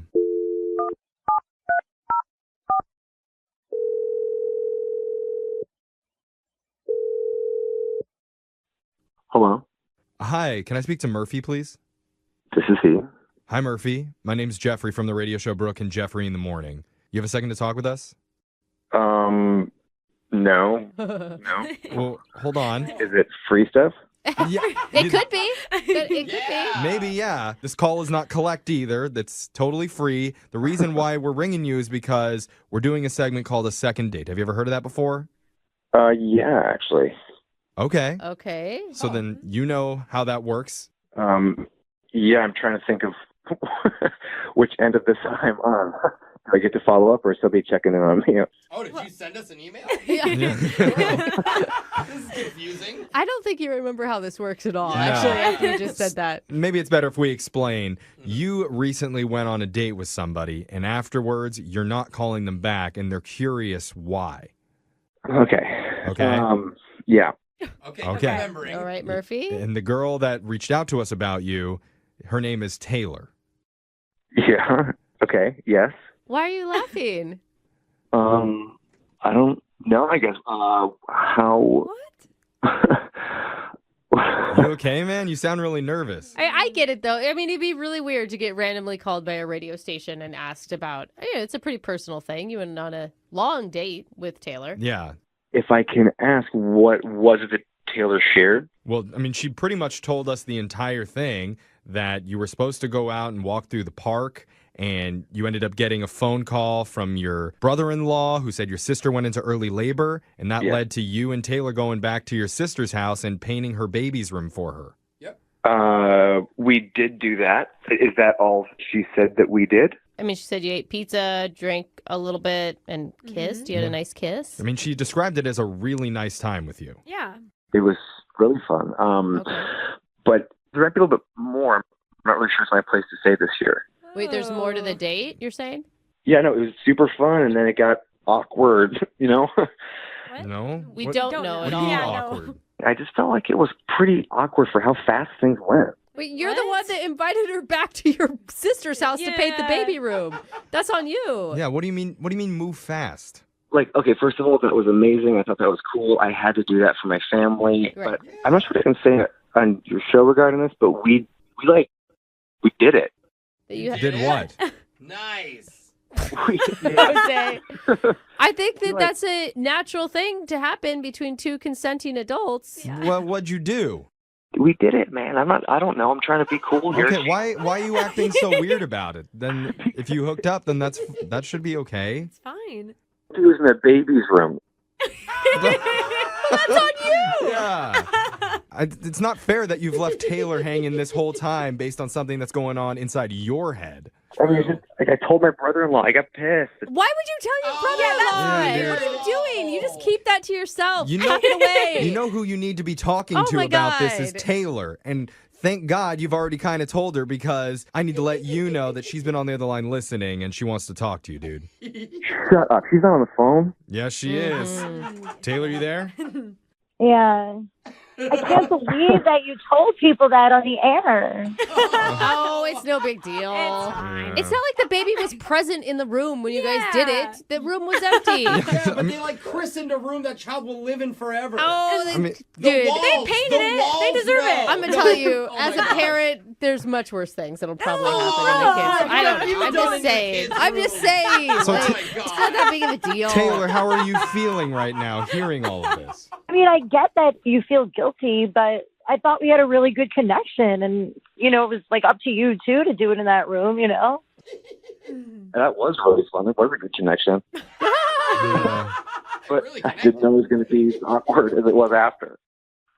Speaker 4: Hello,
Speaker 13: Hi, can I speak to Murphy, please?
Speaker 4: this is he.
Speaker 13: Hi, Murphy. My name's Jeffrey from the radio show Brooke and Jeffrey in the Morning. You have a second to talk with us?
Speaker 4: No.
Speaker 13: Well, hold on.
Speaker 4: Is it free stuff?
Speaker 13: Yeah,
Speaker 3: It could be. It could be.
Speaker 13: maybe, yeah. This call is not collect either. That's totally free. The reason why we're ringing you is because we're doing a segment called A Second Date. Have you ever heard of that before?
Speaker 4: Yeah, actually.
Speaker 13: Okay.
Speaker 3: Okay.
Speaker 13: So then you know how that works.
Speaker 4: Yeah, I'm trying to think of which end of this I'm on. Do I get to follow up or still be checking in on me?
Speaker 5: Oh, did you send us an email?
Speaker 3: Yeah.
Speaker 5: This is confusing.
Speaker 3: I don't think you remember how this works at all,
Speaker 13: No.
Speaker 3: actually, after you just said that.
Speaker 13: Maybe it's better if we explain. You recently went on a date with somebody, and afterwards, you're not calling them back, and they're curious why.
Speaker 4: Okay.
Speaker 13: Okay.
Speaker 4: Yeah.
Speaker 5: Okay,
Speaker 13: Okay.
Speaker 5: remembering.
Speaker 3: All right, Murphy.
Speaker 13: And the girl that reached out to us about you, her name is Taylor.
Speaker 4: Yeah. Okay. Yes.
Speaker 3: Why are you laughing?
Speaker 4: I don't know. I guess. How?
Speaker 13: You okay, man? You sound really nervous.
Speaker 3: I get it, though. I mean, it'd be really weird to get randomly called by a radio station and asked about, it's a pretty personal thing. You went on a long date with Taylor.
Speaker 13: Yeah.
Speaker 16: if I can ask, what was it that Taylor shared?
Speaker 13: Well, I mean, she pretty much told us the entire thing, that you were supposed to go out and walk through the park, and you ended up getting a phone call from your brother-in-law who said your sister went into early labor, and that led to you and Taylor going back to your sister's house and painting her baby's room for her.
Speaker 16: We did do that. Is that all she said that we did?
Speaker 3: I mean, she said you ate pizza, drank a little bit, and kissed. You had a nice kiss.
Speaker 13: I mean, she described it as a really nice time with you.
Speaker 15: Yeah.
Speaker 16: It was really fun. But there might be a little bit more. I'm not really sure it's my place to say this year.
Speaker 3: Wait, there's more to the date, you're saying?
Speaker 16: Yeah, no, it was super fun, and then it got awkward, you know?
Speaker 13: No?
Speaker 3: We don't know at all.
Speaker 13: Awkward?
Speaker 16: I just felt like it was pretty awkward for how fast things went.
Speaker 3: Wait, you're the one that invited her back to your sister's house to paint the baby room. That's on you.
Speaker 13: Yeah, what do you mean? What do you mean move fast?
Speaker 16: Like, okay, first of all, that was amazing. I thought that was cool. I had to do that for my family.
Speaker 3: Right.
Speaker 16: But I'm not sure what I can say on your show regarding this, but we did it.
Speaker 3: You
Speaker 13: did what?
Speaker 5: Nice.
Speaker 3: Jose. I think that that's a natural thing to happen between two consenting adults.
Speaker 13: What'd you do?
Speaker 16: We did it, man. I don't know. I'm trying to be cool here.
Speaker 13: Okay, why are you acting so weird about it? Then if you hooked up, then that should be okay.
Speaker 15: It's fine.
Speaker 16: He was in the baby's room.
Speaker 3: That's on you.
Speaker 13: Yeah. It's not fair that you've left Taylor hanging this whole time based on something that's going on inside your head.
Speaker 16: I mean, I told my brother-in-law. I got pissed.
Speaker 3: Why would you tell your brother-in-law? What are you doing? You just keep that to yourself.
Speaker 13: You know,
Speaker 3: Tuck it away.
Speaker 13: You know who you need to be talking
Speaker 3: Oh
Speaker 13: to
Speaker 3: my
Speaker 13: about this is
Speaker 3: God.
Speaker 13: Taylor. And thank God you've already kind of told her, because I need to let you know that she's been on the other line listening and she wants to talk to you, dude.
Speaker 16: Shut up. She's not on the phone.
Speaker 13: Yes, she is. Taylor, you there?
Speaker 14: Yeah. I can't believe that you told people that on the air.
Speaker 3: Oh, it's no big deal. It's not like the baby was present in the room when you guys did it. The room was empty.
Speaker 5: Yeah, but they christened a room that child will live in forever.
Speaker 3: Oh,
Speaker 5: The
Speaker 3: dude.
Speaker 5: walls,
Speaker 15: They painted
Speaker 5: the
Speaker 15: it.
Speaker 5: walls
Speaker 15: They deserve
Speaker 5: know.
Speaker 15: it.
Speaker 3: I'm going to tell you,
Speaker 5: Oh
Speaker 3: as
Speaker 5: my
Speaker 3: a
Speaker 5: God.
Speaker 3: parent, there's much worse things that'll probably happen in the kids. I don't know. I'm just saying. I'm just saying.
Speaker 13: So
Speaker 3: Like, it's not that big of a deal.
Speaker 13: Taylor, how are you feeling right now hearing all of this?
Speaker 14: I mean, I get that you feel guilty, but I thought we had a really good connection. And, it was like up to you, too, to do it in that room,
Speaker 16: That was really fun. It was a good connection. But I didn't know it was going to be as awkward as it was after.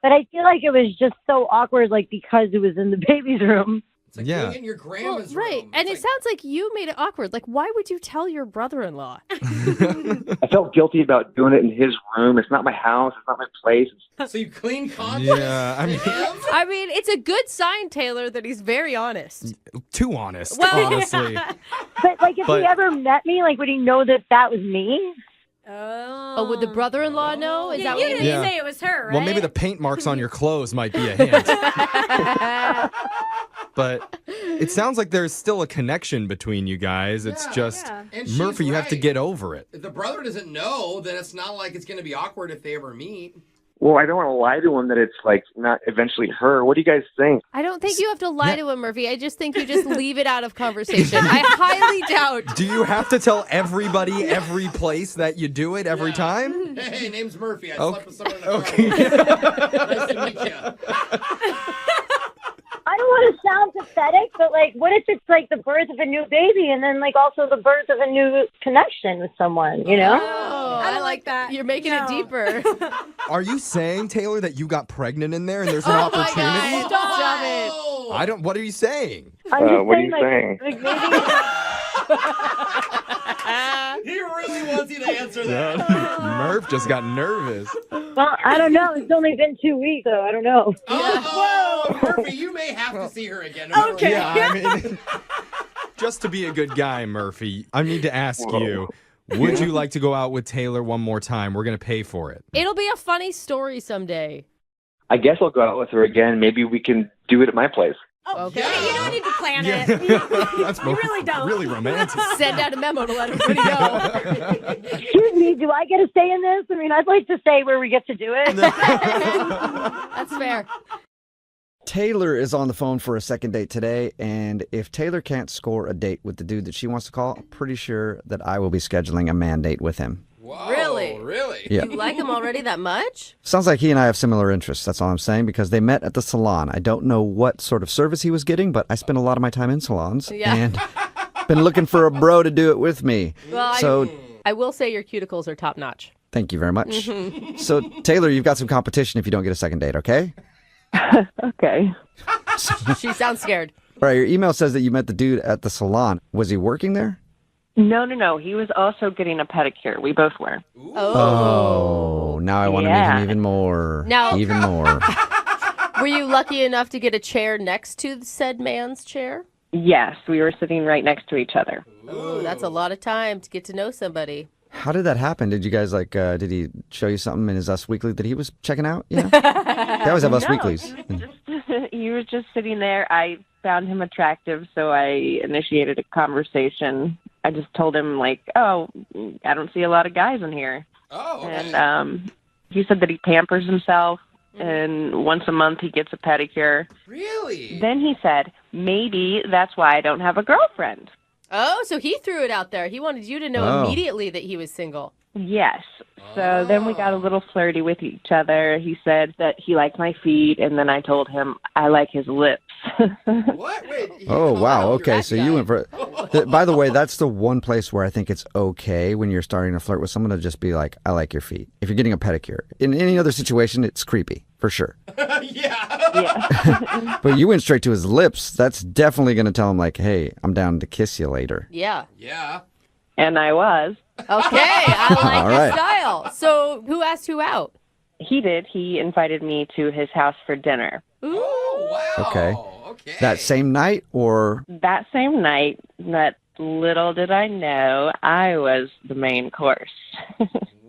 Speaker 14: But I feel like it was just so awkward, like, because it was in the baby's room.
Speaker 5: It's like
Speaker 13: Yeah.
Speaker 5: being in your grandma's
Speaker 3: Right.
Speaker 5: room.
Speaker 3: And it
Speaker 5: It's
Speaker 3: sounds like you made it awkward. Like, why would you tell your brother-in-law?
Speaker 16: I felt guilty about doing it in his room. It's not my house. It's not my place.
Speaker 5: so you clean conscience?
Speaker 13: Yeah, I mean,
Speaker 3: I mean, it's a good sign, Taylor, that he's very honest.
Speaker 13: too honest,
Speaker 3: Well-
Speaker 13: honestly.
Speaker 14: But, like, if
Speaker 13: But-
Speaker 14: he ever met me, like, would he know that that was me?
Speaker 3: Oh, would the brother-in-law know? Is that
Speaker 15: you
Speaker 3: what you
Speaker 15: didn't
Speaker 3: mean?
Speaker 13: Yeah.
Speaker 15: say it was her, right?
Speaker 13: Well, maybe the paint marks on your clothes might be a hint. But it sounds like there's still a connection between you guys. It's just,
Speaker 5: And she's
Speaker 13: Murphy, you have to
Speaker 5: right.
Speaker 13: get over it.
Speaker 5: If the brother doesn't know, then it's not like it's going to be awkward if they ever meet.
Speaker 16: Well, I don't want to lie to him that it's, like, not eventually her. What do you guys think?
Speaker 3: I don't think you have to lie to him, Murphy. I just think you just leave it out of conversation. I highly doubt.
Speaker 13: Do you have to tell everybody every place that you do it every time?
Speaker 5: Hey, name's Murphy. I
Speaker 13: Okay.
Speaker 5: slept with someone in the car. Nice to meet you.
Speaker 14: I don't want to sound pathetic, but, like, what if it's, like, the birth of a new baby and then, like, also the birth of a new connection with someone,
Speaker 3: Oh,
Speaker 15: I don't like that.
Speaker 3: You're making it deeper.
Speaker 13: Are you saying, Taylor, that you got pregnant in there and there's an
Speaker 3: Oh my
Speaker 13: opportunity?
Speaker 3: God, stop it.
Speaker 5: Oh.
Speaker 13: I don't. What are you saying?
Speaker 14: I'm just
Speaker 16: What are you
Speaker 14: like,
Speaker 16: saying?
Speaker 14: like, maybe
Speaker 5: He really wants you to answer that.
Speaker 13: Murph just got nervous.
Speaker 14: well, I don't know. It's only been 2 weeks, so I don't know.
Speaker 5: Oh, Murphy, you may have to see her again. No matter what.
Speaker 13: Yeah, I mean, just to be a good guy, Murphy, I need to ask you, would you like to go out with Taylor one more time? We're going to pay for it.
Speaker 3: It'll be a funny story someday.
Speaker 16: I guess I'll go out with her again. Maybe we can do it at my place.
Speaker 3: Okay.
Speaker 15: Hey, you don't need to plan
Speaker 13: Yeah.
Speaker 15: it.
Speaker 13: That's
Speaker 15: You really don't.
Speaker 13: really romantic.
Speaker 3: Send out a memo to let everybody know.
Speaker 14: Excuse me, do I get to stay in this? I mean, I'd like to say where we get to do it.
Speaker 3: That's fair.
Speaker 2: Taylor is on the phone for a second date today, and if Taylor can't score a date with the dude that she wants to call, I'm pretty sure that I will be scheduling a man date with him.
Speaker 3: Really?
Speaker 17: Really?
Speaker 2: Yeah.
Speaker 3: You like him already that much?
Speaker 2: Sounds like he and I have similar interests. That's all I'm saying, because they met at the salon. I don't know what sort of service he was getting, but I spend a lot of my time in salons.
Speaker 3: Yeah.
Speaker 2: And been looking for a bro to do it with me.
Speaker 3: Well,
Speaker 2: So
Speaker 3: I will say your cuticles are top notch.
Speaker 2: thank you very much.
Speaker 3: Mhm.
Speaker 2: So, Taylor, you've got some competition if you don't get a second date, okay?
Speaker 7: Okay.
Speaker 3: She sounds scared.
Speaker 2: All right, your email says that you met the dude at the salon. Was he working there?
Speaker 18: No. He was also getting a pedicure. We both were.
Speaker 2: Oh, now I want to meet him even more.
Speaker 3: Now-
Speaker 2: Even more.
Speaker 3: Were you lucky enough to get a chair next to the said man's chair?
Speaker 18: Yes, we were sitting right next to each other.
Speaker 3: Ooh, that's a lot of time to get to know somebody.
Speaker 2: How did that happen? Did you guys did he show you something in his Us Weekly that he was checking out? You know? They always have Us
Speaker 18: No,
Speaker 2: Weeklies.
Speaker 18: He was just sitting there. I found him attractive, so I initiated a conversation. I just told him, like, oh, I don't see a lot of guys in here.
Speaker 17: Oh, okay.
Speaker 18: And he said that he pampers himself, and once a month he gets a pedicure.
Speaker 17: Really?
Speaker 18: Then he said, maybe that's why I don't have a girlfriend.
Speaker 3: Oh, so he threw it out there. He wanted you to know
Speaker 2: Oh.
Speaker 3: immediately that he was single.
Speaker 18: Yes. So then we got a little flirty with each other. He said that he liked my feet, and then I told him I like his lips.
Speaker 17: What? Wait.
Speaker 2: Oh, wow. Okay, so you went for by the way, that's the one place where I think it's okay when you're starting to flirt with someone to just be like, I like your feet. If you're getting a pedicure. In any other situation, it's creepy, for sure.
Speaker 18: Yeah.
Speaker 2: But you went straight to his lips. That's definitely going to tell him, like, hey, I'm down to kiss you later.
Speaker 3: Yeah.
Speaker 17: Yeah.
Speaker 18: And I was.
Speaker 3: Okay, I like
Speaker 2: All
Speaker 3: your
Speaker 2: right.
Speaker 3: style. So who asked who out?
Speaker 18: He did. He invited me to his house for dinner.
Speaker 3: Ooh.
Speaker 17: Wow.
Speaker 2: Okay.
Speaker 17: Okay.
Speaker 2: That same night or
Speaker 18: That same night, that little did I know, I was the main course.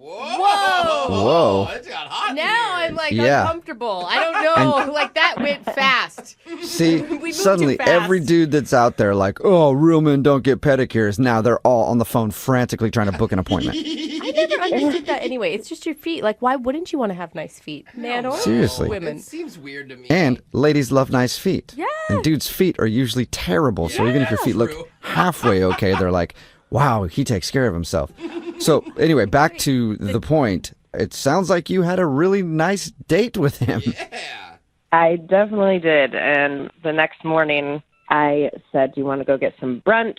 Speaker 3: Whoa.
Speaker 2: Whoa.
Speaker 17: It got hot
Speaker 3: Now I'm like
Speaker 2: Yeah.
Speaker 3: uncomfortable. I don't know. Like that went fast.
Speaker 2: See,
Speaker 3: We moved
Speaker 2: suddenly
Speaker 3: too fast.
Speaker 2: every dude that's out there like, oh, real men don't get pedicures. Now they're all on the phone frantically trying to book an appointment.
Speaker 3: I never understood that anyway. It's just your feet. Like, why wouldn't you want to have nice feet? Man or
Speaker 2: Seriously.
Speaker 3: women?
Speaker 17: It seems weird to me.
Speaker 2: And ladies love nice feet.
Speaker 3: Yeah.
Speaker 2: And dudes' feet are usually terrible. So even if your feet look halfway okay, they're like, wow, he takes care of himself. So anyway, back to the point. It sounds like you had a really nice date with him.
Speaker 17: Yeah.
Speaker 18: I definitely did. And the next morning, I said, do you want to go get some brunch?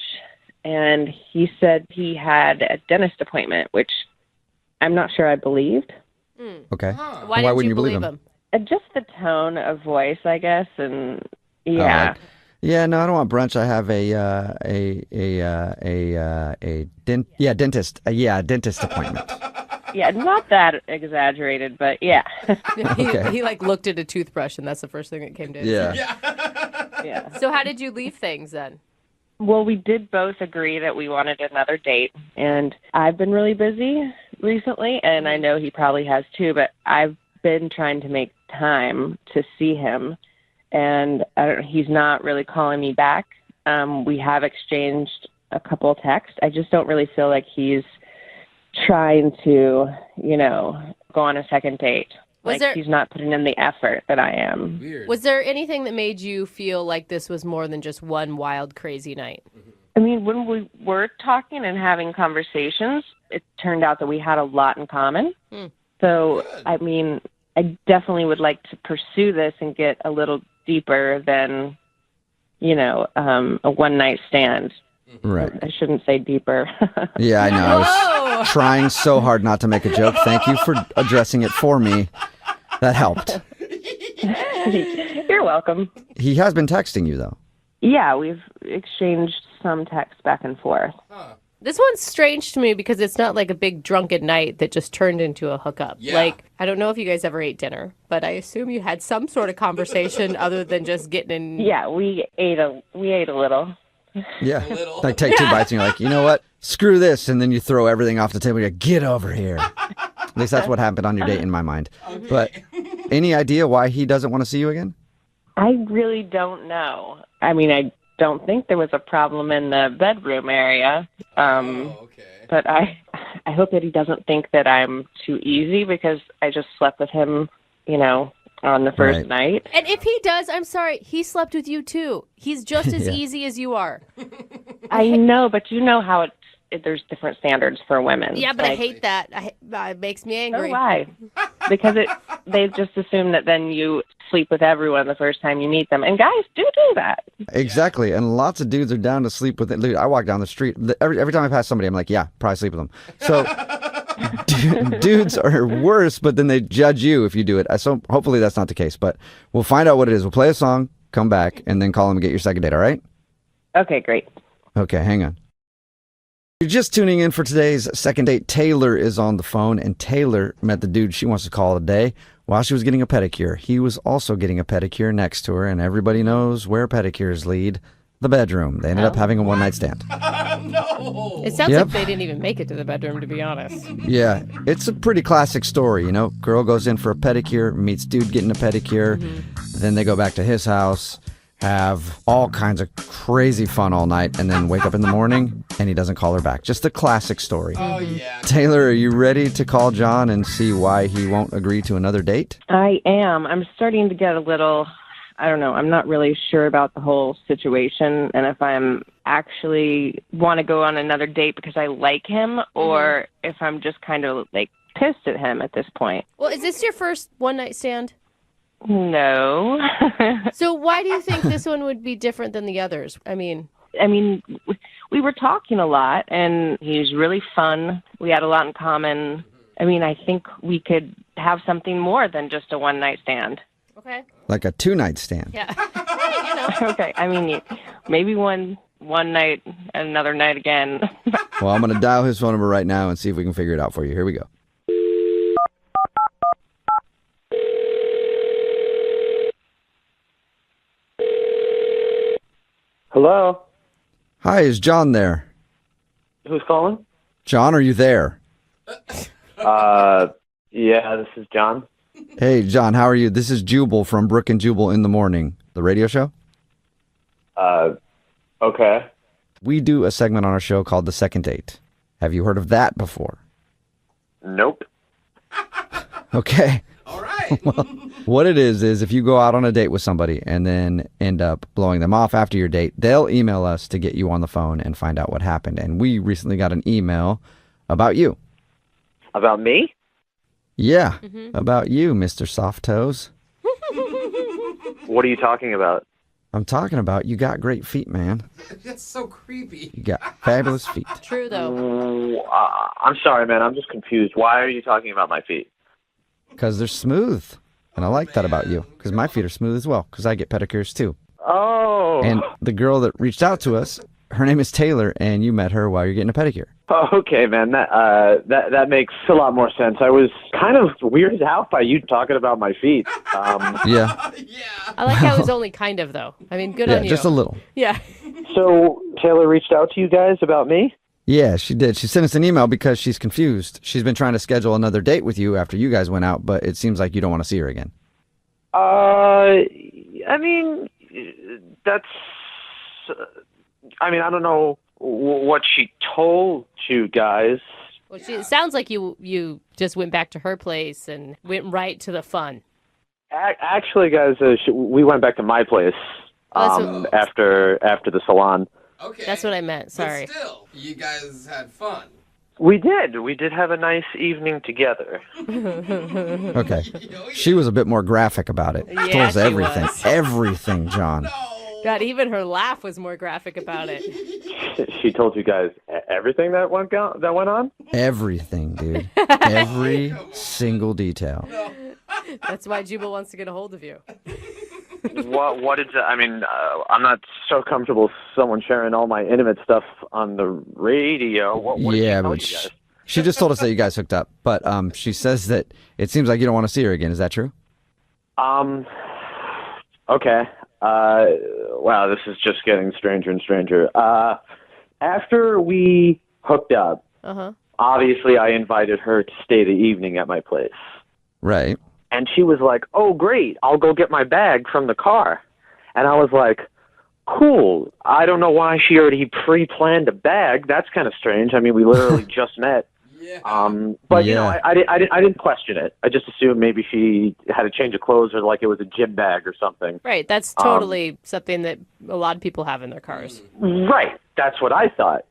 Speaker 18: And he said he had a dentist appointment, which I'm not sure I believed.
Speaker 2: Okay.
Speaker 3: Why
Speaker 2: And
Speaker 3: didn't
Speaker 2: wouldn't you believe him?
Speaker 18: Just the tone of voice, I guess. And
Speaker 2: Oh,
Speaker 18: yeah.
Speaker 2: like, yeah, no, I don't want brunch. I have a dentist appointment.
Speaker 18: Yeah, not that exaggerated, but yeah.
Speaker 3: He like looked at a toothbrush, and that's the first thing that came to his
Speaker 2: Yeah.
Speaker 3: head.
Speaker 18: Yeah.
Speaker 3: So how did you leave things then?
Speaker 18: Well, we did both agree that we wanted another date, and I've been really busy recently, and I know he probably has too, but I've been trying to make time to see him, and he's not really calling me back. We have exchanged a couple texts. I just don't really feel like he's trying to, go on a second date. He's not putting in the effort that I am.
Speaker 17: Weird.
Speaker 3: Was there anything that made you feel like this was more than just one wild, crazy night?
Speaker 18: I mean, when we were talking and having conversations, it turned out that we had a lot in common. So, I mean, I definitely would like to pursue this and get a little deeper than, a one-night stand.
Speaker 2: Right.
Speaker 18: I shouldn't say deeper.
Speaker 2: Yeah, I know. I was trying so hard not to make a joke. Thank you for addressing it for me. That helped.
Speaker 18: You're welcome.
Speaker 2: He has been texting you, though.
Speaker 18: Yeah, we've exchanged some texts back and forth.
Speaker 3: This one's strange to me because it's not like a big drunken night that just turned into a hookup.
Speaker 17: Yeah.
Speaker 3: Like, I don't know if you guys ever ate dinner, but I assume you had some sort of conversation other than just getting in.
Speaker 18: Yeah, we ate a little.
Speaker 2: Yeah. Like take two bites and you're like, you know what? Screw this. And then you throw everything off the table. You're like, get over here. At least that's what happened on your date in my mind. But any idea why he doesn't want to see you again?
Speaker 18: I really don't know. I mean, I don't think there was a problem in the bedroom area. But I hope that he doesn't think that I'm too easy because I just slept with him, on the first night.
Speaker 3: And if he does, I'm sorry, he slept with you too. He's just as easy as you are.
Speaker 18: I know, but you know how there's different standards for women.
Speaker 3: Yeah, but I
Speaker 18: Like,
Speaker 3: hate that. It makes me angry.
Speaker 18: Oh, why? Because they just assume that then you sleep with everyone the first time you meet them. And guys do that.
Speaker 2: Exactly, and lots of dudes are down to sleep with it. Dude, I walk down the street every time I pass somebody, I'm like, yeah, probably sleep with them. So dudes are worse, but then they judge you if you do it. So hopefully that's not the case, but we'll find out what it is. We'll play a song, come back, and then call them and get your second date. All right?
Speaker 18: Okay, great.
Speaker 2: Okay, hang on. You're just tuning in for today's second date. Taylor is on the phone, and Taylor met the dude she wants to call it a day while she was getting a pedicure. He was also getting a pedicure next to her, and everybody knows where pedicures lead. The bedroom. They ended up having a one-night stand.
Speaker 3: It sounds like they didn't even make it to the bedroom, to be honest.
Speaker 2: Yeah, it's a pretty classic story, you know. Girl goes in for a pedicure, meets dude getting a pedicure, then they go back to his house, have all kinds of crazy fun all night, and then wake up in the morning and he doesn't call her back. Just a classic story.
Speaker 17: Oh, yeah.
Speaker 2: Taylor, are you ready to call John and see why he won't agree to another date?
Speaker 18: I am. I'm starting to get a little, I don't know, I'm not really sure about the whole situation and if I'm actually want to go on another date because I like him or if I'm just kind of like pissed at him at this point.
Speaker 3: Well, is this your first one-night stand?
Speaker 18: No.
Speaker 3: So why do you think this one would be different than the others? I mean,
Speaker 18: we were talking a lot, and he's really fun. We had a lot in common. I mean, I think we could have something more than just a one-night stand.
Speaker 3: Okay.
Speaker 2: Like a two-night stand.
Speaker 3: Yeah. Hey, you know.
Speaker 18: Okay. I mean, maybe one night and another night again.
Speaker 2: Well, I'm going to dial his phone number right now and see if we can figure it out for you. Here we go.
Speaker 19: Hello?
Speaker 2: Hi, is John there?
Speaker 19: Who's calling?
Speaker 2: John, are you there?
Speaker 19: Yeah, this is John.
Speaker 2: Hey, John, how are you? This is Jubal from Brooke and Jubal in the Morning, the radio show.
Speaker 19: Okay.
Speaker 2: We do a segment on our show called The Second Date. Have you heard of that before?
Speaker 19: Nope.
Speaker 2: Okay. All right. Well, what it is if you go out on a date with somebody and then end up blowing them off after your date, they'll email us to get you on the phone and find out what happened. And we recently got an email about you.
Speaker 19: About me?
Speaker 2: Yeah, about you, Mr. Soft Toes.
Speaker 19: What are you talking about?
Speaker 2: I'm talking about you got great feet, man.
Speaker 17: That's so creepy.
Speaker 2: You got fabulous feet.
Speaker 3: True, though.
Speaker 19: I'm sorry, man. I'm just confused. Why are you talking about my feet?
Speaker 2: Because they're smooth. And I like that about you. Because my feet are smooth as well. Because I get pedicures too.
Speaker 19: Oh.
Speaker 2: And the girl that reached out to us, her name is Taylor, and you met her while you're getting a pedicure.
Speaker 19: Okay, man. That makes a lot more sense. I was kind of weirded out by you talking about my feet.
Speaker 2: Yeah.
Speaker 3: I like how it was only kind of, though. I mean, good on you.
Speaker 2: Just a little.
Speaker 3: Yeah.
Speaker 19: So Taylor reached out to you guys about me?
Speaker 2: Yeah, she did. She sent us an email because she's confused. She's been trying to schedule another date with you after you guys went out, but it seems like you don't want to see her again.
Speaker 19: I mean, that's... I mean, I don't know what she told you guys.
Speaker 3: Well, it sounds like you just went back to her place and went right to the fun.
Speaker 19: Actually, guys, we went back to my place after the salon.
Speaker 17: Okay.
Speaker 3: That's what I meant. Sorry.
Speaker 17: But still, you guys had fun.
Speaker 19: We did. We did have a nice evening together.
Speaker 2: Okay. She was a bit more graphic about it.
Speaker 3: Yeah,
Speaker 2: Told us
Speaker 3: she
Speaker 2: everything.
Speaker 3: was.
Speaker 2: Everything, John.
Speaker 3: God, even her laugh was more graphic about it.
Speaker 19: She told you guys everything that went on?
Speaker 2: Everything, dude. Every single detail.
Speaker 3: That's why Jubal wants to get a hold of you.
Speaker 19: What did I mean? I'm not so comfortable with someone sharing all my intimate stuff on the radio. What did she tell you guys?
Speaker 2: She just told us that you guys hooked up, but she says that it seems like you don't want to see her again. Is that true?
Speaker 19: Okay. Wow, this is just getting stranger and stranger. After we hooked up, obviously I invited her to stay the evening at my place.
Speaker 2: Right.
Speaker 19: And she was like, oh, great, I'll go get my bag from the car. And I was like, cool. I don't know why she already pre-planned a bag. That's kind of strange. I mean, we literally just met. But, you know, I didn't question it. I just assumed maybe she had a change of clothes or like it was a gym bag or something.
Speaker 3: Right. That's totally something that a lot of people have in their cars.
Speaker 19: Right. That's what I thought.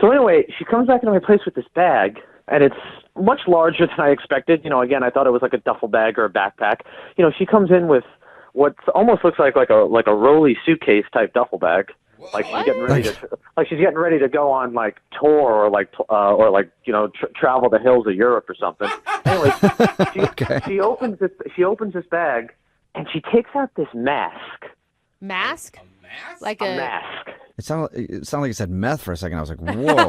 Speaker 19: So anyway, she comes back into my place with this bag, and it's much larger than I expected. You know, again, I thought it was like a duffel bag or a backpack. You know, she comes in with what almost looks like a rolly suitcase type duffle bag. Like she's getting ready to go on like tour or like travel the hills of Europe or something. Anyway, she opens this bag and she takes out this mask.
Speaker 3: Mask? Like a
Speaker 2: mask. It sounded like it said meth for a second. I was like, whoa.
Speaker 19: No.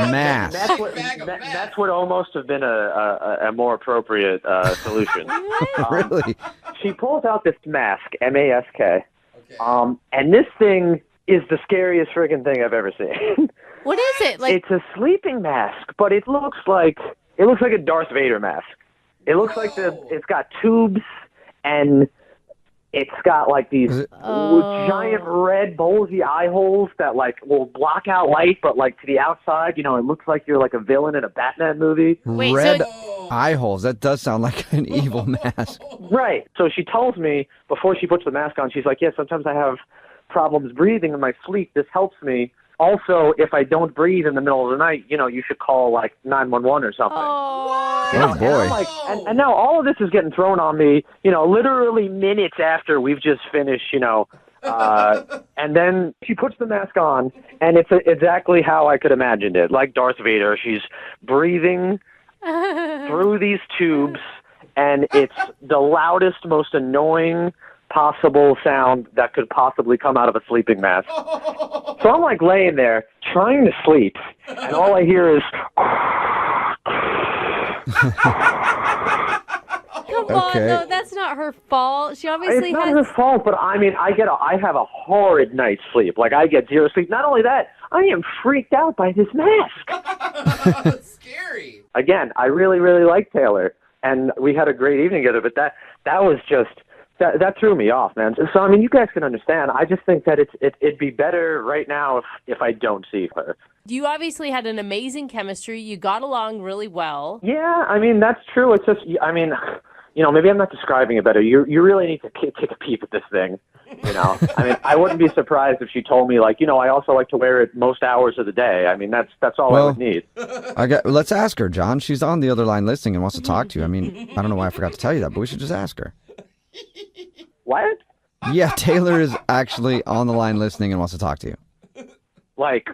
Speaker 2: Mask.
Speaker 19: That's what almost have been a more appropriate solution.
Speaker 2: Really?
Speaker 19: She pulls out this mask, M-A-S-K. And this thing is the scariest friggin' thing I've ever seen.
Speaker 3: What is it? Like
Speaker 19: it's a sleeping mask, but it looks like a Darth Vader mask. It looks like it's got tubes and it's got like these giant red bulgy eye holes that like will block out light, but like to the outside, you know, it looks like you're like a villain in a Batman movie.
Speaker 2: Red eye holes. That does sound like an evil mask.
Speaker 19: Right. So she tells me before she puts the mask on, she's like, yeah, sometimes I have problems breathing in my sleep. This helps me. Also, if I don't breathe in the middle of the night, you know, you should call like 911 or something.
Speaker 2: Oh, boy.
Speaker 19: And I'm like, and now all of this is getting thrown on me, you know, literally minutes after we've just finished, you know. And then she puts the mask on, and it's exactly how I could imagine it. Like Darth Vader, she's breathing through these tubes, and it's the loudest, most annoying possible sound that could possibly come out of a sleeping mask. So I'm like laying there trying to sleep, and all I hear is
Speaker 3: Come on, though, that's not her fault. She obviously
Speaker 19: it's not her fault, but I mean, I have a horrid night's sleep. Like, I get zero sleep. Not only that, I am freaked out by this mask.
Speaker 17: That's scary.
Speaker 19: Again, I really, really like Taylor, and we had a great evening together, but that was just, that threw me off, man. So, I mean, you guys can understand. I just think that it'd be better right now if I don't see her.
Speaker 3: You obviously had an amazing chemistry. You got along really well.
Speaker 19: Yeah, I mean, that's true. It's just, I mean, you know, maybe I'm not describing it better. You really need to take a peep at this thing, you know. I mean, I wouldn't be surprised if she told me, like, you know, I also like to wear it most hours of the day. I mean, that's all I would need.
Speaker 2: Let's ask her, John. She's on the other line listening and wants to talk to you. I mean, I don't know why I forgot to tell you that, but we should just ask her.
Speaker 19: What?
Speaker 2: Yeah, Taylor is actually on the line listening and wants to talk to you.
Speaker 19: Like,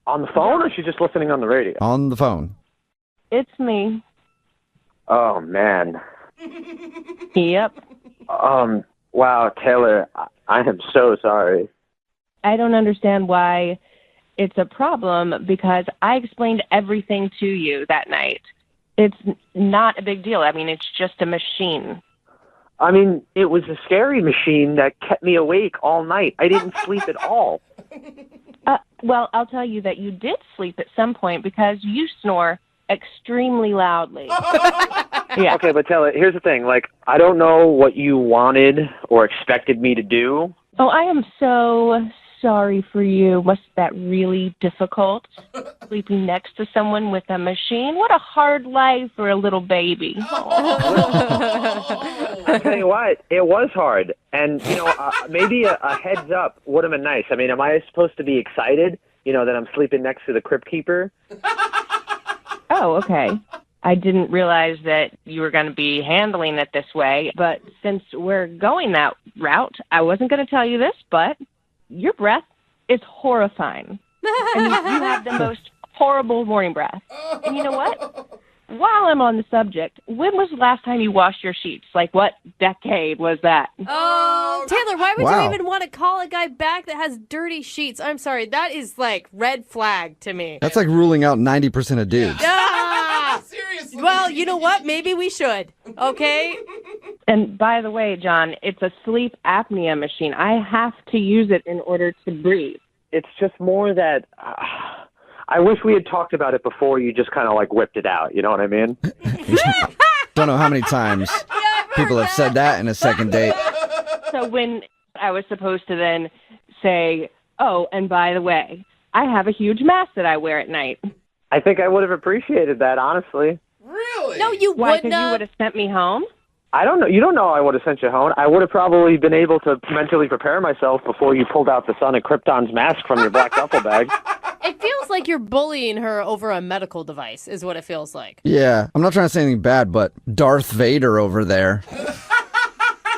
Speaker 19: on the phone, or is she just listening on the radio?
Speaker 2: On the phone.
Speaker 18: It's me.
Speaker 19: Oh, man.
Speaker 18: Yep.
Speaker 19: Wow, Taylor, I am so sorry.
Speaker 18: I don't understand why it's a problem, because I explained everything to you that night. It's not a big deal. I mean, it's just a machine.
Speaker 19: I mean, it was a scary machine that kept me awake all night. I didn't sleep at all.
Speaker 18: Well, I'll tell you that you did sleep at some point, because you snore extremely loudly. Yeah.
Speaker 19: Okay, but Taylor, here's the thing. Like, I don't know what you wanted or expected me to do.
Speaker 18: Oh, I am so sorry for you. Was that really difficult? Sleeping next to someone with a machine? What a hard life for a little baby.
Speaker 19: I tell you what, it was hard. And, you know, maybe a heads up would have been nice. I mean, am I supposed to be excited, you know, that I'm sleeping next to the crypt keeper?
Speaker 18: Oh, okay. I didn't realize that you were going to be handling it this way. But since we're going that route, I wasn't going to tell you this, but your breath is horrifying. I mean, you have the most horrible morning breath. And you know what? While I'm on the subject, when was the last time you washed your sheets? Like, what decade was that?
Speaker 3: Oh, Taylor, why would you even want to call a guy back that has dirty sheets? I'm sorry. That is like red flag to me.
Speaker 2: That's like ruling out 90% of dudes.
Speaker 3: Seriously. Well, you know what? Maybe we should. Okay?
Speaker 18: And by the way, John, it's a sleep apnea machine. I have to use it in order to breathe.
Speaker 19: It's just more that I wish we had talked about it before you just kind of like whipped it out. You know what I mean?
Speaker 2: Don't know how many times people have said that in a second date.
Speaker 18: So when I was supposed to then say, oh, and by the way, I have a huge mask that I wear at night.
Speaker 19: I think I would have appreciated that, honestly.
Speaker 17: Really?
Speaker 3: No, you
Speaker 18: Why?
Speaker 3: wouldn't.
Speaker 18: Because you would have sent me home?
Speaker 19: I don't know. You don't know I would have sent you home. I would have probably been able to mentally prepare myself before you pulled out the son of Krypton's mask from your black duffel bag.
Speaker 3: It feels feels like you're bullying her over a medical device, is what it feels like.
Speaker 2: Yeah, I'm not trying to say anything bad, but Darth Vader over there,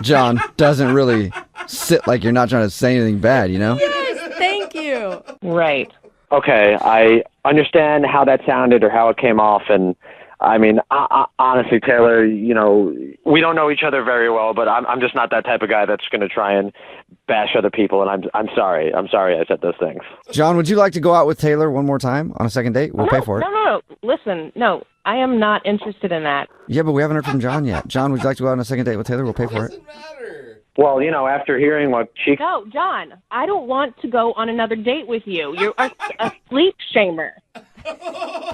Speaker 2: John, doesn't really sit like you're not trying to say anything bad, you know?
Speaker 3: Yes, thank you.
Speaker 19: Right. Okay, I understand how that sounded or how it came off, and I mean, honestly, Taylor, you know, we don't know each other very well, but I'm just not that type of guy that's going to try and bash other people, and I'm sorry. I'm sorry I said those things.
Speaker 2: John, would you like to go out with Taylor one more time on a second date? We'll pay for it.
Speaker 18: No. Listen, no, I am not interested in that.
Speaker 2: Yeah, but we haven't heard from John yet. John, would you like to go out on a second date with Taylor? We'll pay for it.
Speaker 19: Well, you know, after hearing what she...
Speaker 18: No, John, I don't want to go on another date with you. You're a sleep shamer.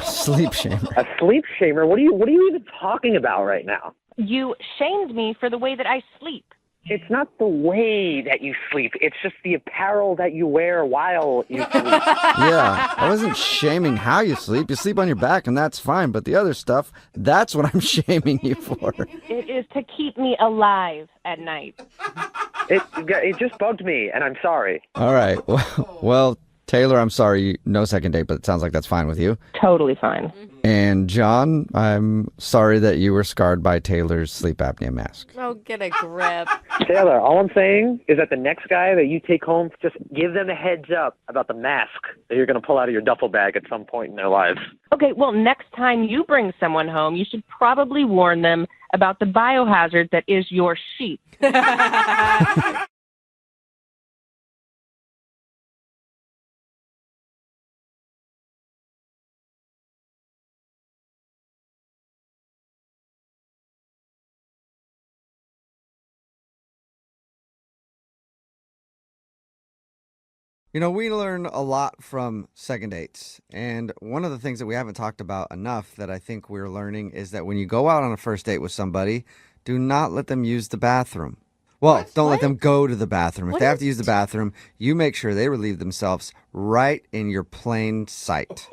Speaker 2: Sleep shamer.
Speaker 19: A sleep shamer? What are you even talking about right now?
Speaker 18: You shamed me for the way that I sleep.
Speaker 19: It's not the way that you sleep. It's just the apparel that you wear while you sleep.
Speaker 2: Yeah, I wasn't shaming how you sleep. You sleep on your back, and that's fine. But the other stuff, that's what I'm shaming you for.
Speaker 18: It is to keep me alive at night.
Speaker 19: It just bugged me, and I'm sorry.
Speaker 2: All right. Well, Taylor, I'm sorry. No second date, but it sounds like that's fine with you.
Speaker 18: Totally fine.
Speaker 2: And John, I'm sorry that you were scarred by Taylor's sleep apnea mask.
Speaker 3: Oh, get a grip.
Speaker 19: Taylor, all I'm saying is that the next guy that you take home, just give them a heads up about the mask that you're going to pull out of your duffel bag at some point in their lives.
Speaker 18: Okay, well, next time you bring someone home, you should probably warn them about the biohazard that is your sheep.
Speaker 2: You know, we learn a lot from second dates. And one of the things that we haven't talked about enough that I think we're learning is that when you go out on a first date with somebody, do not let them use the bathroom. Well, don't let them go to the bathroom. If they have to use the bathroom, you make sure they relieve themselves right in your plain sight.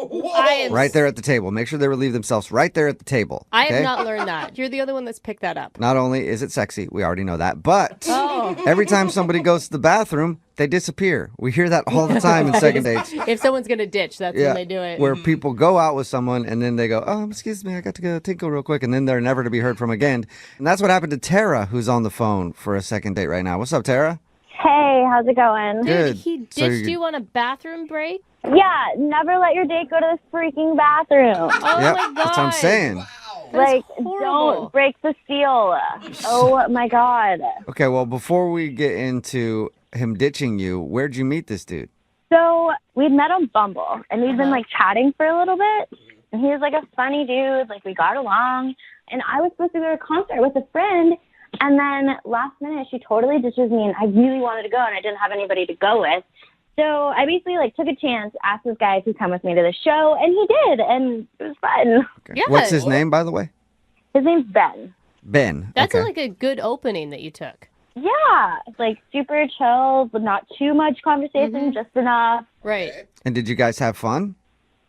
Speaker 2: Right there at the table. Make sure they relieve themselves right there at the table.
Speaker 3: I have not learned that. You're the other one that's picked that up.
Speaker 2: Not only is it sexy, we already know that, but every time somebody goes to the bathroom, they disappear. We hear that all the time in second dates.
Speaker 3: If someone's going to ditch, that's when they do it.
Speaker 2: Where people go out with someone and then they go, oh, excuse me, I got to go tinkle real quick. And then they're never to be heard from again. And that's what happened to Tara, who's on the phone for a second date right now. What's up, Tara?
Speaker 10: Hey, how's it going?
Speaker 2: Good.
Speaker 3: He ditched you on a bathroom break?
Speaker 10: Yeah, never let your date go to the freaking bathroom.
Speaker 3: Oh,
Speaker 2: yep,
Speaker 3: my God.
Speaker 2: that's what I'm saying.
Speaker 10: Like, don't break the seal. Oh, my God.
Speaker 2: Okay, well, before we get into him ditching you, where'd you meet this dude?
Speaker 10: So we'd met on Bumble, and we'd been, like, chatting for a little bit. And he was, like, a funny dude. Like, we got along. And I was supposed to go to a concert with a friend. And then last minute, she totally ditches me, and I really wanted to go, and I didn't have anybody to go with. So I basically, like, took a chance, asked this guy if he'd come with me to the show, and he did, and it was fun.
Speaker 2: Okay. Yeah. What's his name, by the way?
Speaker 10: His name's Ben.
Speaker 2: Ben.
Speaker 3: That's
Speaker 2: okay.
Speaker 3: like a good opening that you took.
Speaker 10: Yeah, like, super chill, but not too much conversation, just enough.
Speaker 3: Right.
Speaker 2: And did you guys have fun?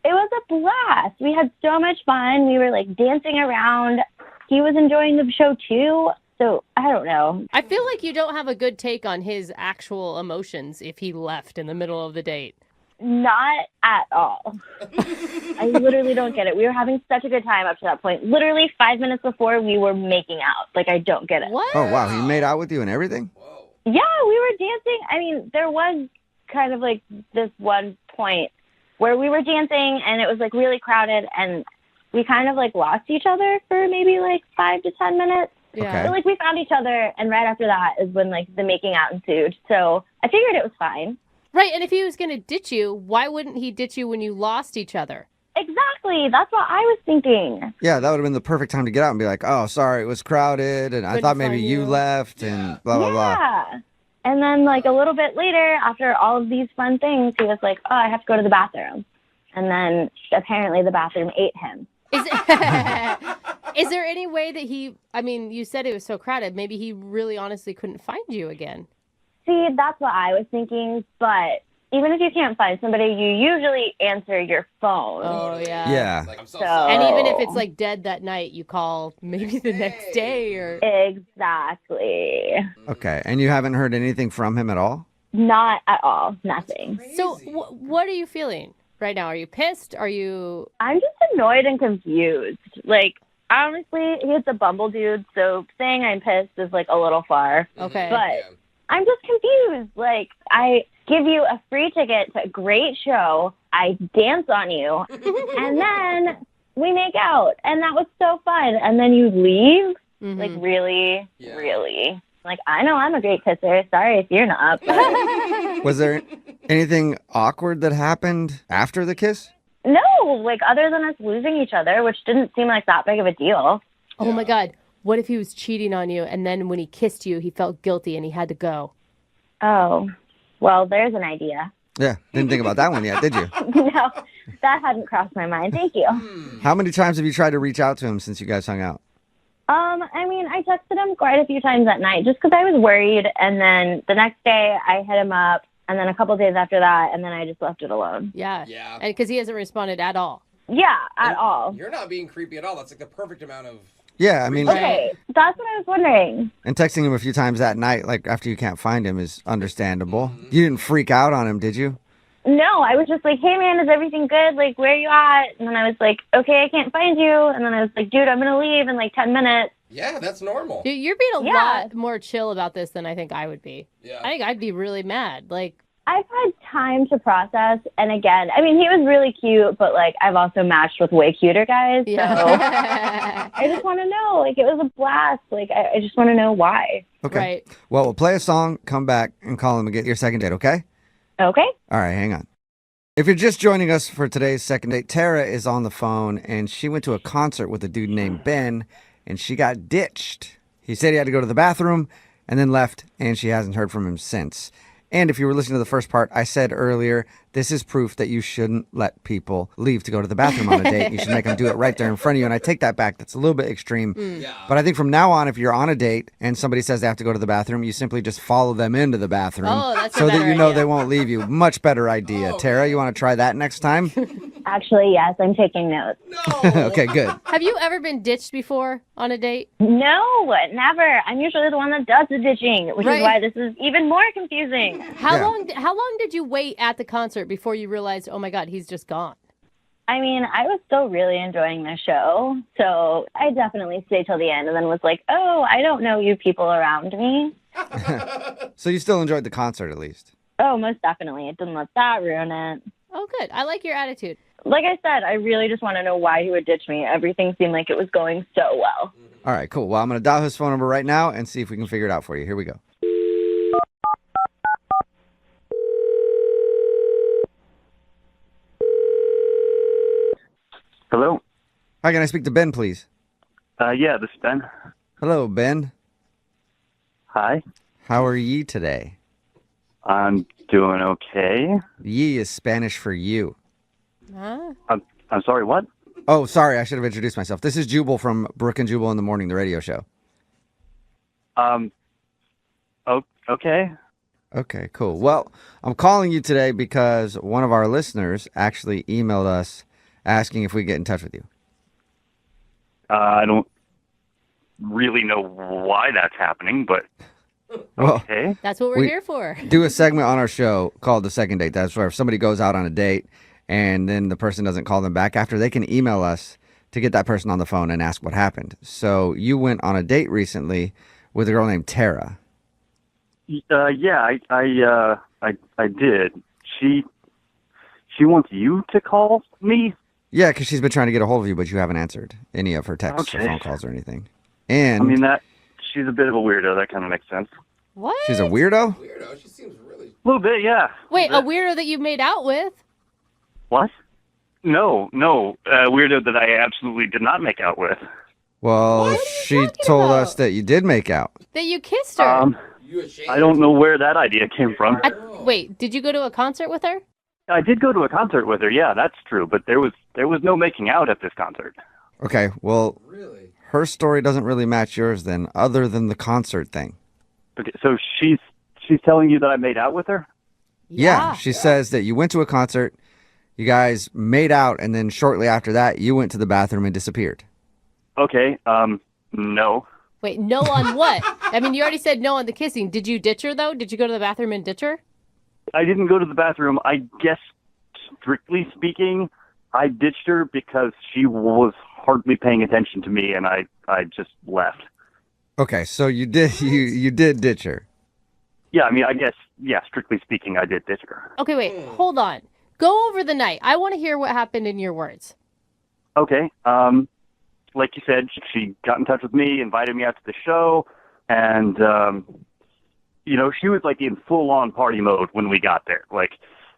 Speaker 10: It was a blast. We had so much fun. We were, like, dancing around. He was enjoying the show, too. So, I don't know.
Speaker 3: I feel like you don't have a good take on his actual emotions if he left in the middle of the date.
Speaker 10: Not at all. I literally don't get it. We were having such a good time up to that point. Literally 5 minutes before, we were making out. Like, I don't get it.
Speaker 3: What?
Speaker 2: Oh, wow. He made out with you and everything?
Speaker 10: Yeah, we were dancing. I mean, there was kind of, like, this one point where we were dancing, and it was, like, really crowded, and we kind of, like, lost each other for maybe, like, 5 to 10 minutes.
Speaker 3: Yeah.
Speaker 2: Okay.
Speaker 10: So, like, we found each other, and right after that is when, like, the making out ensued. So I figured it was fine.
Speaker 3: Right, and if he was going to ditch you, why wouldn't he ditch you when you lost each other?
Speaker 10: Exactly. That's what I was thinking.
Speaker 2: Yeah, that would have been the perfect time to get out and be like, oh, sorry, it was crowded, and I thought maybe you left, and blah, blah, blah.
Speaker 10: Yeah. And then, like, a little bit later, after all of these fun things, he was like, oh, I have to go to the bathroom. And then apparently the bathroom ate him.
Speaker 3: Is there any way that you said it was so crowded, maybe he really honestly couldn't find you again?
Speaker 10: See, that's what I was thinking, but even if you can't find somebody, you usually answer your phone.
Speaker 3: Oh, yeah.
Speaker 2: Yeah.
Speaker 17: Like, I'm so
Speaker 3: And even if it's, like, dead that night, you call maybe the next day or...
Speaker 10: Exactly.
Speaker 2: Okay, and you haven't heard anything from him at all?
Speaker 10: Not at all. Nothing.
Speaker 3: So what are you feeling? right now? Are you pissed? Are you...
Speaker 10: I'm just annoyed and confused. Like, honestly, he's a bumble dude, so saying I'm pissed is, like, a little far.
Speaker 3: Okay.
Speaker 10: But I'm just confused. Like, I give you a free ticket to a great show, I dance on you, and then we make out. And that was so fun. And then you leave? Like, really? Really? Like, I know I'm a great kisser. Sorry if you're not. But...
Speaker 2: Was there anything awkward that happened after the kiss?
Speaker 10: No, like, other than us losing each other, which didn't seem like that big of a deal.
Speaker 3: Oh, my God. What if he was cheating on you, and then when he kissed you, he felt guilty and he had to go?
Speaker 10: Oh, well, there's an idea.
Speaker 2: Yeah, didn't think about that one yet, did you?
Speaker 10: No, that hadn't crossed my mind. Thank you.
Speaker 2: How many times have you tried to reach out to him since you guys hung out?
Speaker 10: I mean, I texted him quite a few times that night just because I was worried. And then the next day I hit him up. And then a couple days after that. And then I just left it alone.
Speaker 3: Yeah. And because he hasn't responded at all.
Speaker 10: Yeah, at all.
Speaker 17: You're not being creepy at all. That's like the perfect amount of...
Speaker 2: Yeah, I mean...
Speaker 10: Okay, that's what I was wondering.
Speaker 2: And texting him a few times that night, like after you can't find him, is understandable. You didn't freak out on him, did you?
Speaker 10: No, I was just like, hey, man, is everything good? Like, where are you at? And then I was like, okay, I can't find you. And then I was like, dude, I'm going to leave in like 10 minutes.
Speaker 17: Yeah, that's normal.
Speaker 3: Dude, you're being a lot more chill about this than I think I would be.
Speaker 17: Yeah.
Speaker 3: I think I'd be really mad. Like,
Speaker 10: I've had time to process. And again, I mean, he was really cute, but like, I've also matched with way cuter guys. So I just want to know, like, it was a blast. Like, I just want to know why.
Speaker 2: Okay.
Speaker 3: Right.
Speaker 2: Well, we'll play a song, come back, and call him and get your second date, okay?
Speaker 10: Okay.
Speaker 2: All right, hang on. If you're just joining us for today's second date, Tara is on the phone, and she went to a concert with a dude named Ben, and she got ditched. He said he had to go to the bathroom and then left, and she hasn't heard from him since. And if you were listening to the first part, I said earlier, this is proof that you shouldn't let people leave to go to the bathroom on a date. You should make them do it right there in front of you. And I take that back. That's a little bit extreme. But I think from now on, if you're on a date and somebody says they have to go to the bathroom, you simply just follow them into the bathroom so that you know they won't leave you. Much better idea. Tara, you want to try that next time?
Speaker 10: Actually, yes, I'm taking notes.
Speaker 2: Okay, good.
Speaker 3: have you ever been ditched before on a date?
Speaker 10: No, never. I'm usually the one that does the ditching, which is why this is even more confusing.
Speaker 3: How long did you wait at the concert before you realized, oh my God, he's just gone?
Speaker 10: I mean, I was still really enjoying the show, so I definitely stayed till the end and then was like, oh, I don't know you people around me.
Speaker 2: So you still enjoyed the concert at least?
Speaker 10: Oh, most definitely. It didn't let that ruin it.
Speaker 3: Oh, good. I like your attitude.
Speaker 10: Like I said, I really just want to know why he would ditch me. Everything seemed like it was going so well.
Speaker 2: All right, cool. Well, I'm going to dial his phone number right now and see if we can figure it out for you. Here we go.
Speaker 20: Hello?
Speaker 2: Hi, can I speak to Ben, please?
Speaker 20: Yeah, this is Ben.
Speaker 2: Hello, Ben.
Speaker 20: Hi.
Speaker 2: How are ye today?
Speaker 20: I'm doing okay.
Speaker 2: Ye is Spanish for you.
Speaker 3: Huh?
Speaker 20: I'm sorry, what?
Speaker 2: Oh, sorry, I should have introduced myself. This is Jubal from Brooke and Jubal in the Morning, the radio show.
Speaker 20: Okay.
Speaker 2: Okay, cool. Well, I'm calling you today because one of our listeners actually emailed us asking if we get in touch with you.
Speaker 20: I don't really know why that's happening, but
Speaker 2: Well,
Speaker 20: okay.
Speaker 3: That's what we're here for.
Speaker 2: Do a segment on our show called The Second Date. That's where if somebody goes out on a date and then the person doesn't call them back after, they can email us to get that person on the phone and ask what happened. So you went on a date recently with a girl named Tara.
Speaker 20: Yeah, I did. She wants you to call me?
Speaker 2: Yeah, because she's been trying to get a hold of you, but you haven't answered any of her texts or phone calls or anything. And
Speaker 20: I mean, she's a bit of a weirdo. That kind of makes sense.
Speaker 3: What?
Speaker 2: She's a weirdo?
Speaker 17: Weirdo. She seems really...
Speaker 20: A little bit, yeah.
Speaker 3: Wait, a weirdo that you made out with?
Speaker 20: What? No. Weirdo that I absolutely did not make out with.
Speaker 2: Well, she told us that you did make out.
Speaker 3: That you kissed her?
Speaker 20: I don't know where that idea came from.
Speaker 3: Wait, did you go to a concert with her?
Speaker 20: I did go to a concert with her. Yeah, that's true. But there was no making out at this concert.
Speaker 2: Okay, well, her story doesn't really match yours then, other than the concert thing.
Speaker 20: Okay, so she's telling you that I made out with her?
Speaker 2: Yeah, she says that you went to a concert, you guys made out, and then shortly after that, you went to the bathroom and disappeared.
Speaker 20: Okay, no.
Speaker 3: Wait, no on what? I mean, you already said no on the kissing. Did you ditch her, though? Did you go to the bathroom and ditch her?
Speaker 20: I didn't go to the bathroom. I guess strictly speaking, I ditched her because she was hardly paying attention to me, and I just left.
Speaker 2: Okay, so you did ditch her.
Speaker 20: Yeah, I mean, I guess, yeah, strictly speaking, I did ditch her.
Speaker 3: Okay, wait, hold on. Go over the night. I want to hear what happened in your words.
Speaker 20: Okay, like you said, she got in touch with me, invited me out to the show, and, she was like in full-on party mode when we got there. Like,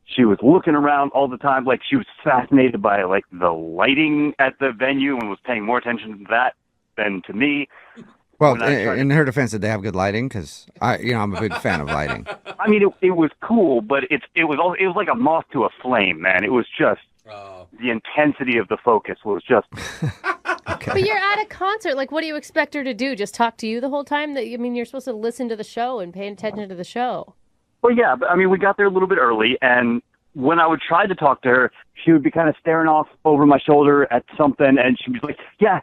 Speaker 20: she was looking around all the time, like she was fascinated by like the lighting at the venue and was paying more attention to that than to me.
Speaker 2: Well, in her defense, did they have good lighting? Because I'm a big fan of lighting.
Speaker 20: I mean, it was cool, but it was like a moth to a flame, man. It was just the intensity of the focus was just.
Speaker 2: Okay.
Speaker 3: But you're at a concert. Like, what do you expect her to do? Just talk to you the whole time? You're supposed to listen to the show and pay attention to the show.
Speaker 20: Well, yeah, but I mean, we got there a little bit early, and when I would try to talk to her, she would be kind of staring off over my shoulder at something, and she'd be like, yeah.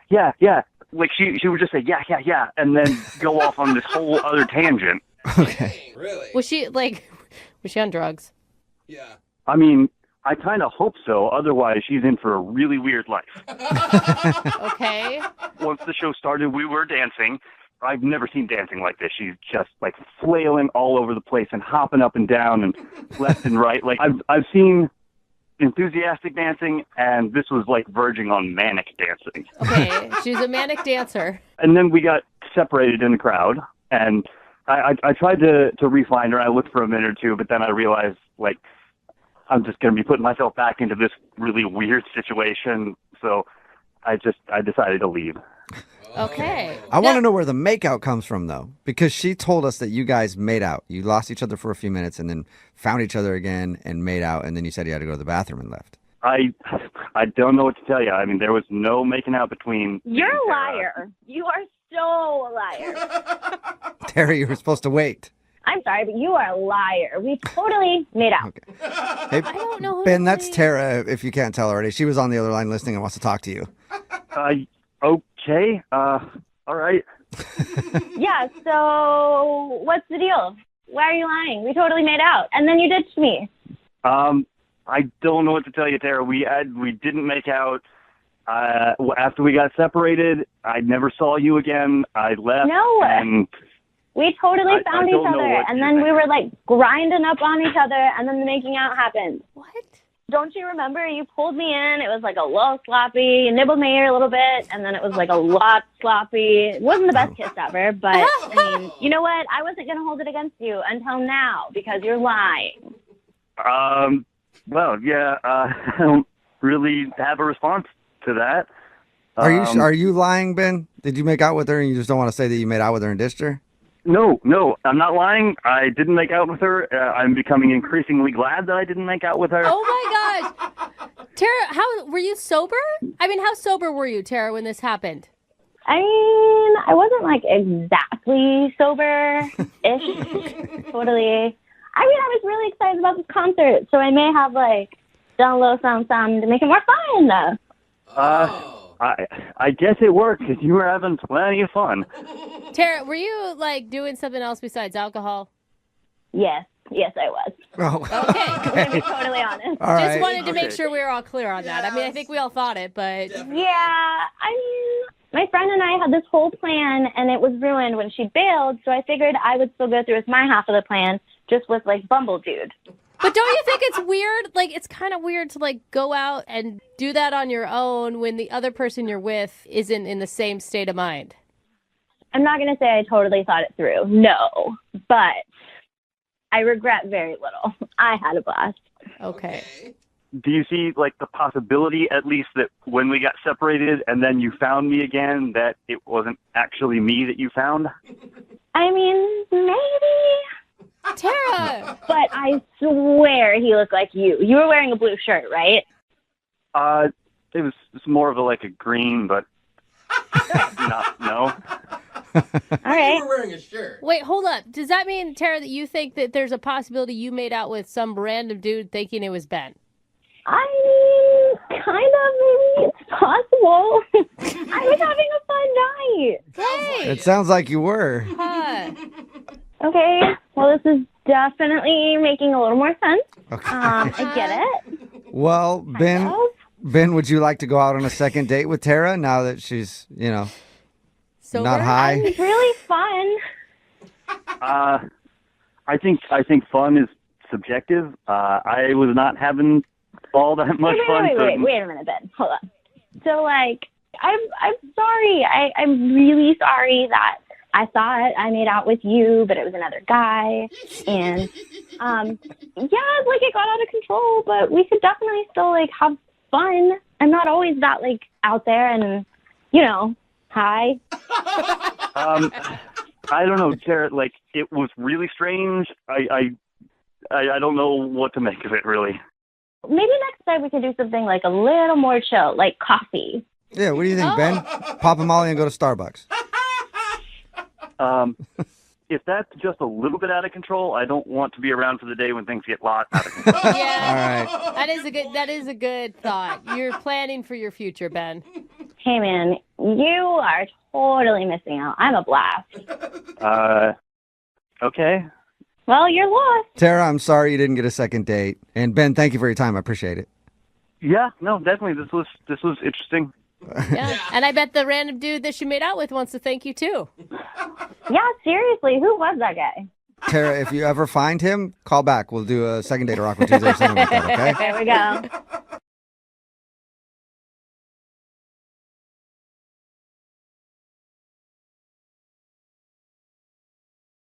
Speaker 20: Like, she would just say, yeah, and then go off on this whole other tangent.
Speaker 2: Okay.
Speaker 17: Really?
Speaker 3: Was she on drugs?
Speaker 17: Yeah.
Speaker 20: I mean, I kind of hope so. Otherwise, she's in for a really weird life.
Speaker 3: Okay.
Speaker 20: Once the show started, we were dancing. I've never seen dancing like this. She's just like flailing all over the place and hopping up and down and left and right. Like I've seen enthusiastic dancing, and this was like verging on manic dancing.
Speaker 3: Okay, she's a manic dancer.
Speaker 20: And then we got separated in the crowd, and I tried to refind her. I looked for a minute or two, but then I realized like I'm just going to be putting myself back into this really weird situation. So I decided to leave.
Speaker 3: Okay.
Speaker 2: I want to know where the makeout comes from, though, because she told us that you guys made out. You lost each other for a few minutes and then found each other again and made out, and then you said you had to go to the bathroom and left.
Speaker 20: I don't know what to tell you. I mean, there was no making out between.
Speaker 14: You're a liar. You are so a liar.
Speaker 2: Terry, you were supposed to wait.
Speaker 14: I'm sorry, but you are a liar. We totally made out.
Speaker 2: Okay. Hey,
Speaker 3: I don't know who
Speaker 2: Ben,
Speaker 3: to
Speaker 2: that's
Speaker 3: believe.
Speaker 2: Tara, if you can't tell already. She was on the other line listening and wants to talk to you.
Speaker 20: Okay. All right.
Speaker 14: Yeah, so what's the deal? Why are you lying? We totally made out. And then you ditched me.
Speaker 20: I don't know what to tell you, Tara. We didn't make out. After we got separated, I never saw you again. I left.
Speaker 14: No.
Speaker 20: And
Speaker 14: we totally
Speaker 20: I
Speaker 14: found
Speaker 20: don't
Speaker 14: each
Speaker 20: know
Speaker 14: other.
Speaker 20: what
Speaker 14: And
Speaker 20: you
Speaker 14: then
Speaker 20: think.
Speaker 14: we were like grinding up on each other, and then the making out happened.
Speaker 3: What?
Speaker 14: Don't you remember? You pulled me in. It was like a little sloppy. You nibbled my ear a little bit, and then it was like a lot sloppy. It wasn't the best kiss ever, but I mean, you know what? I wasn't going to hold it against you until now because you're lying.
Speaker 20: Well, yeah. I don't really have a response to that.
Speaker 2: Are you lying, Ben? Did you make out with her and you just don't want to say that you made out with her and ditched her?
Speaker 20: No, I'm not lying. I didn't make out with her. I'm becoming increasingly glad that I didn't make out with her.
Speaker 3: Oh my gosh. Tara, how were you sober? I mean, how sober were you, Tara, when this happened?
Speaker 14: I mean, I wasn't like exactly sober-ish. Totally. I mean, I was really excited about this concert, so I may have like done a little something to make it more fun.
Speaker 20: I guess it worked because you were having plenty of fun.
Speaker 3: Tara, were you like doing something else besides alcohol?
Speaker 14: Yes, I was.
Speaker 2: Oh.
Speaker 3: Okay.
Speaker 14: To be totally honest.
Speaker 2: All
Speaker 3: Just
Speaker 2: right.
Speaker 3: wanted to make sure we were all clear on that. I mean, I think we all thought it, but
Speaker 14: Yeah, I mean, my friend and I had this whole plan, and it was ruined when she bailed, so I figured I would still go through with my half of the plan, just with, like, Bumble Dude.
Speaker 3: But don't you think it's weird? Like, it's kind of weird to, like, go out and do that on your own when the other person you're with isn't in the same state of mind.
Speaker 14: I'm not going to say I totally thought it through, no, but I regret very little. I had a blast.
Speaker 3: Okay.
Speaker 20: Do you see, like, the possibility, at least, that when we got separated and then you found me again, that it wasn't actually me that you found?
Speaker 14: I mean, maybe.
Speaker 3: Tara!
Speaker 14: But I swear he looked like you. You were wearing a blue shirt, right?
Speaker 20: It was more of a green, but no.
Speaker 14: All right.
Speaker 17: You were wearing a shirt.
Speaker 3: Wait, hold up. Does that mean, Tara, that you think that there's a possibility you made out with some random dude thinking it was Ben?
Speaker 14: I mean, kind of, maybe it's possible. I was having a fun night.
Speaker 3: Hey!
Speaker 2: It sounds like you were.
Speaker 3: Huh.
Speaker 14: Okay, well, this is definitely making a little more sense.
Speaker 2: Okay.
Speaker 14: I get it.
Speaker 2: Well, Ben, would you like to go out on a second date with Tara now that she's,
Speaker 3: Sober?
Speaker 2: not high?
Speaker 10: It's really fun.
Speaker 20: I think fun is subjective. I was not having all that much fun.
Speaker 10: Wait a minute, Ben. Hold on. So, like, I'm sorry. I'm really sorry that I thought I made out with you, but it was another guy. And, like, it got out of control, but we could definitely still, like, have fun. I'm not always that, like, out there and, high.
Speaker 20: I don't know, Jared. Like, it was really strange. I don't know what to make of it, really.
Speaker 10: Maybe next time we could do something, like, a little more chill, like coffee.
Speaker 2: Yeah, what do you think, Ben? Pop a Molly and go to Starbucks.
Speaker 20: If that's just a little bit out of control, I don't want to be around for the day when things get out of control.
Speaker 3: Yeah.
Speaker 2: All right.
Speaker 3: That is a good thought. You're planning for your future, Ben.
Speaker 10: Hey, man, you are totally missing out. I'm a blast.
Speaker 20: Okay.
Speaker 10: Well, you're lost.
Speaker 2: Tara, I'm sorry you didn't get a second date. And Ben, thank you for your time. I appreciate it.
Speaker 20: Yeah, no, definitely. This was interesting.
Speaker 3: Yeah, and I bet the random dude that she made out with wants to thank you too.
Speaker 10: Yeah, seriously, who was that guy?
Speaker 2: Tara, if you ever find him, call back. We'll do a second date of Rock with Tuesday or something like that, okay?
Speaker 10: There we go.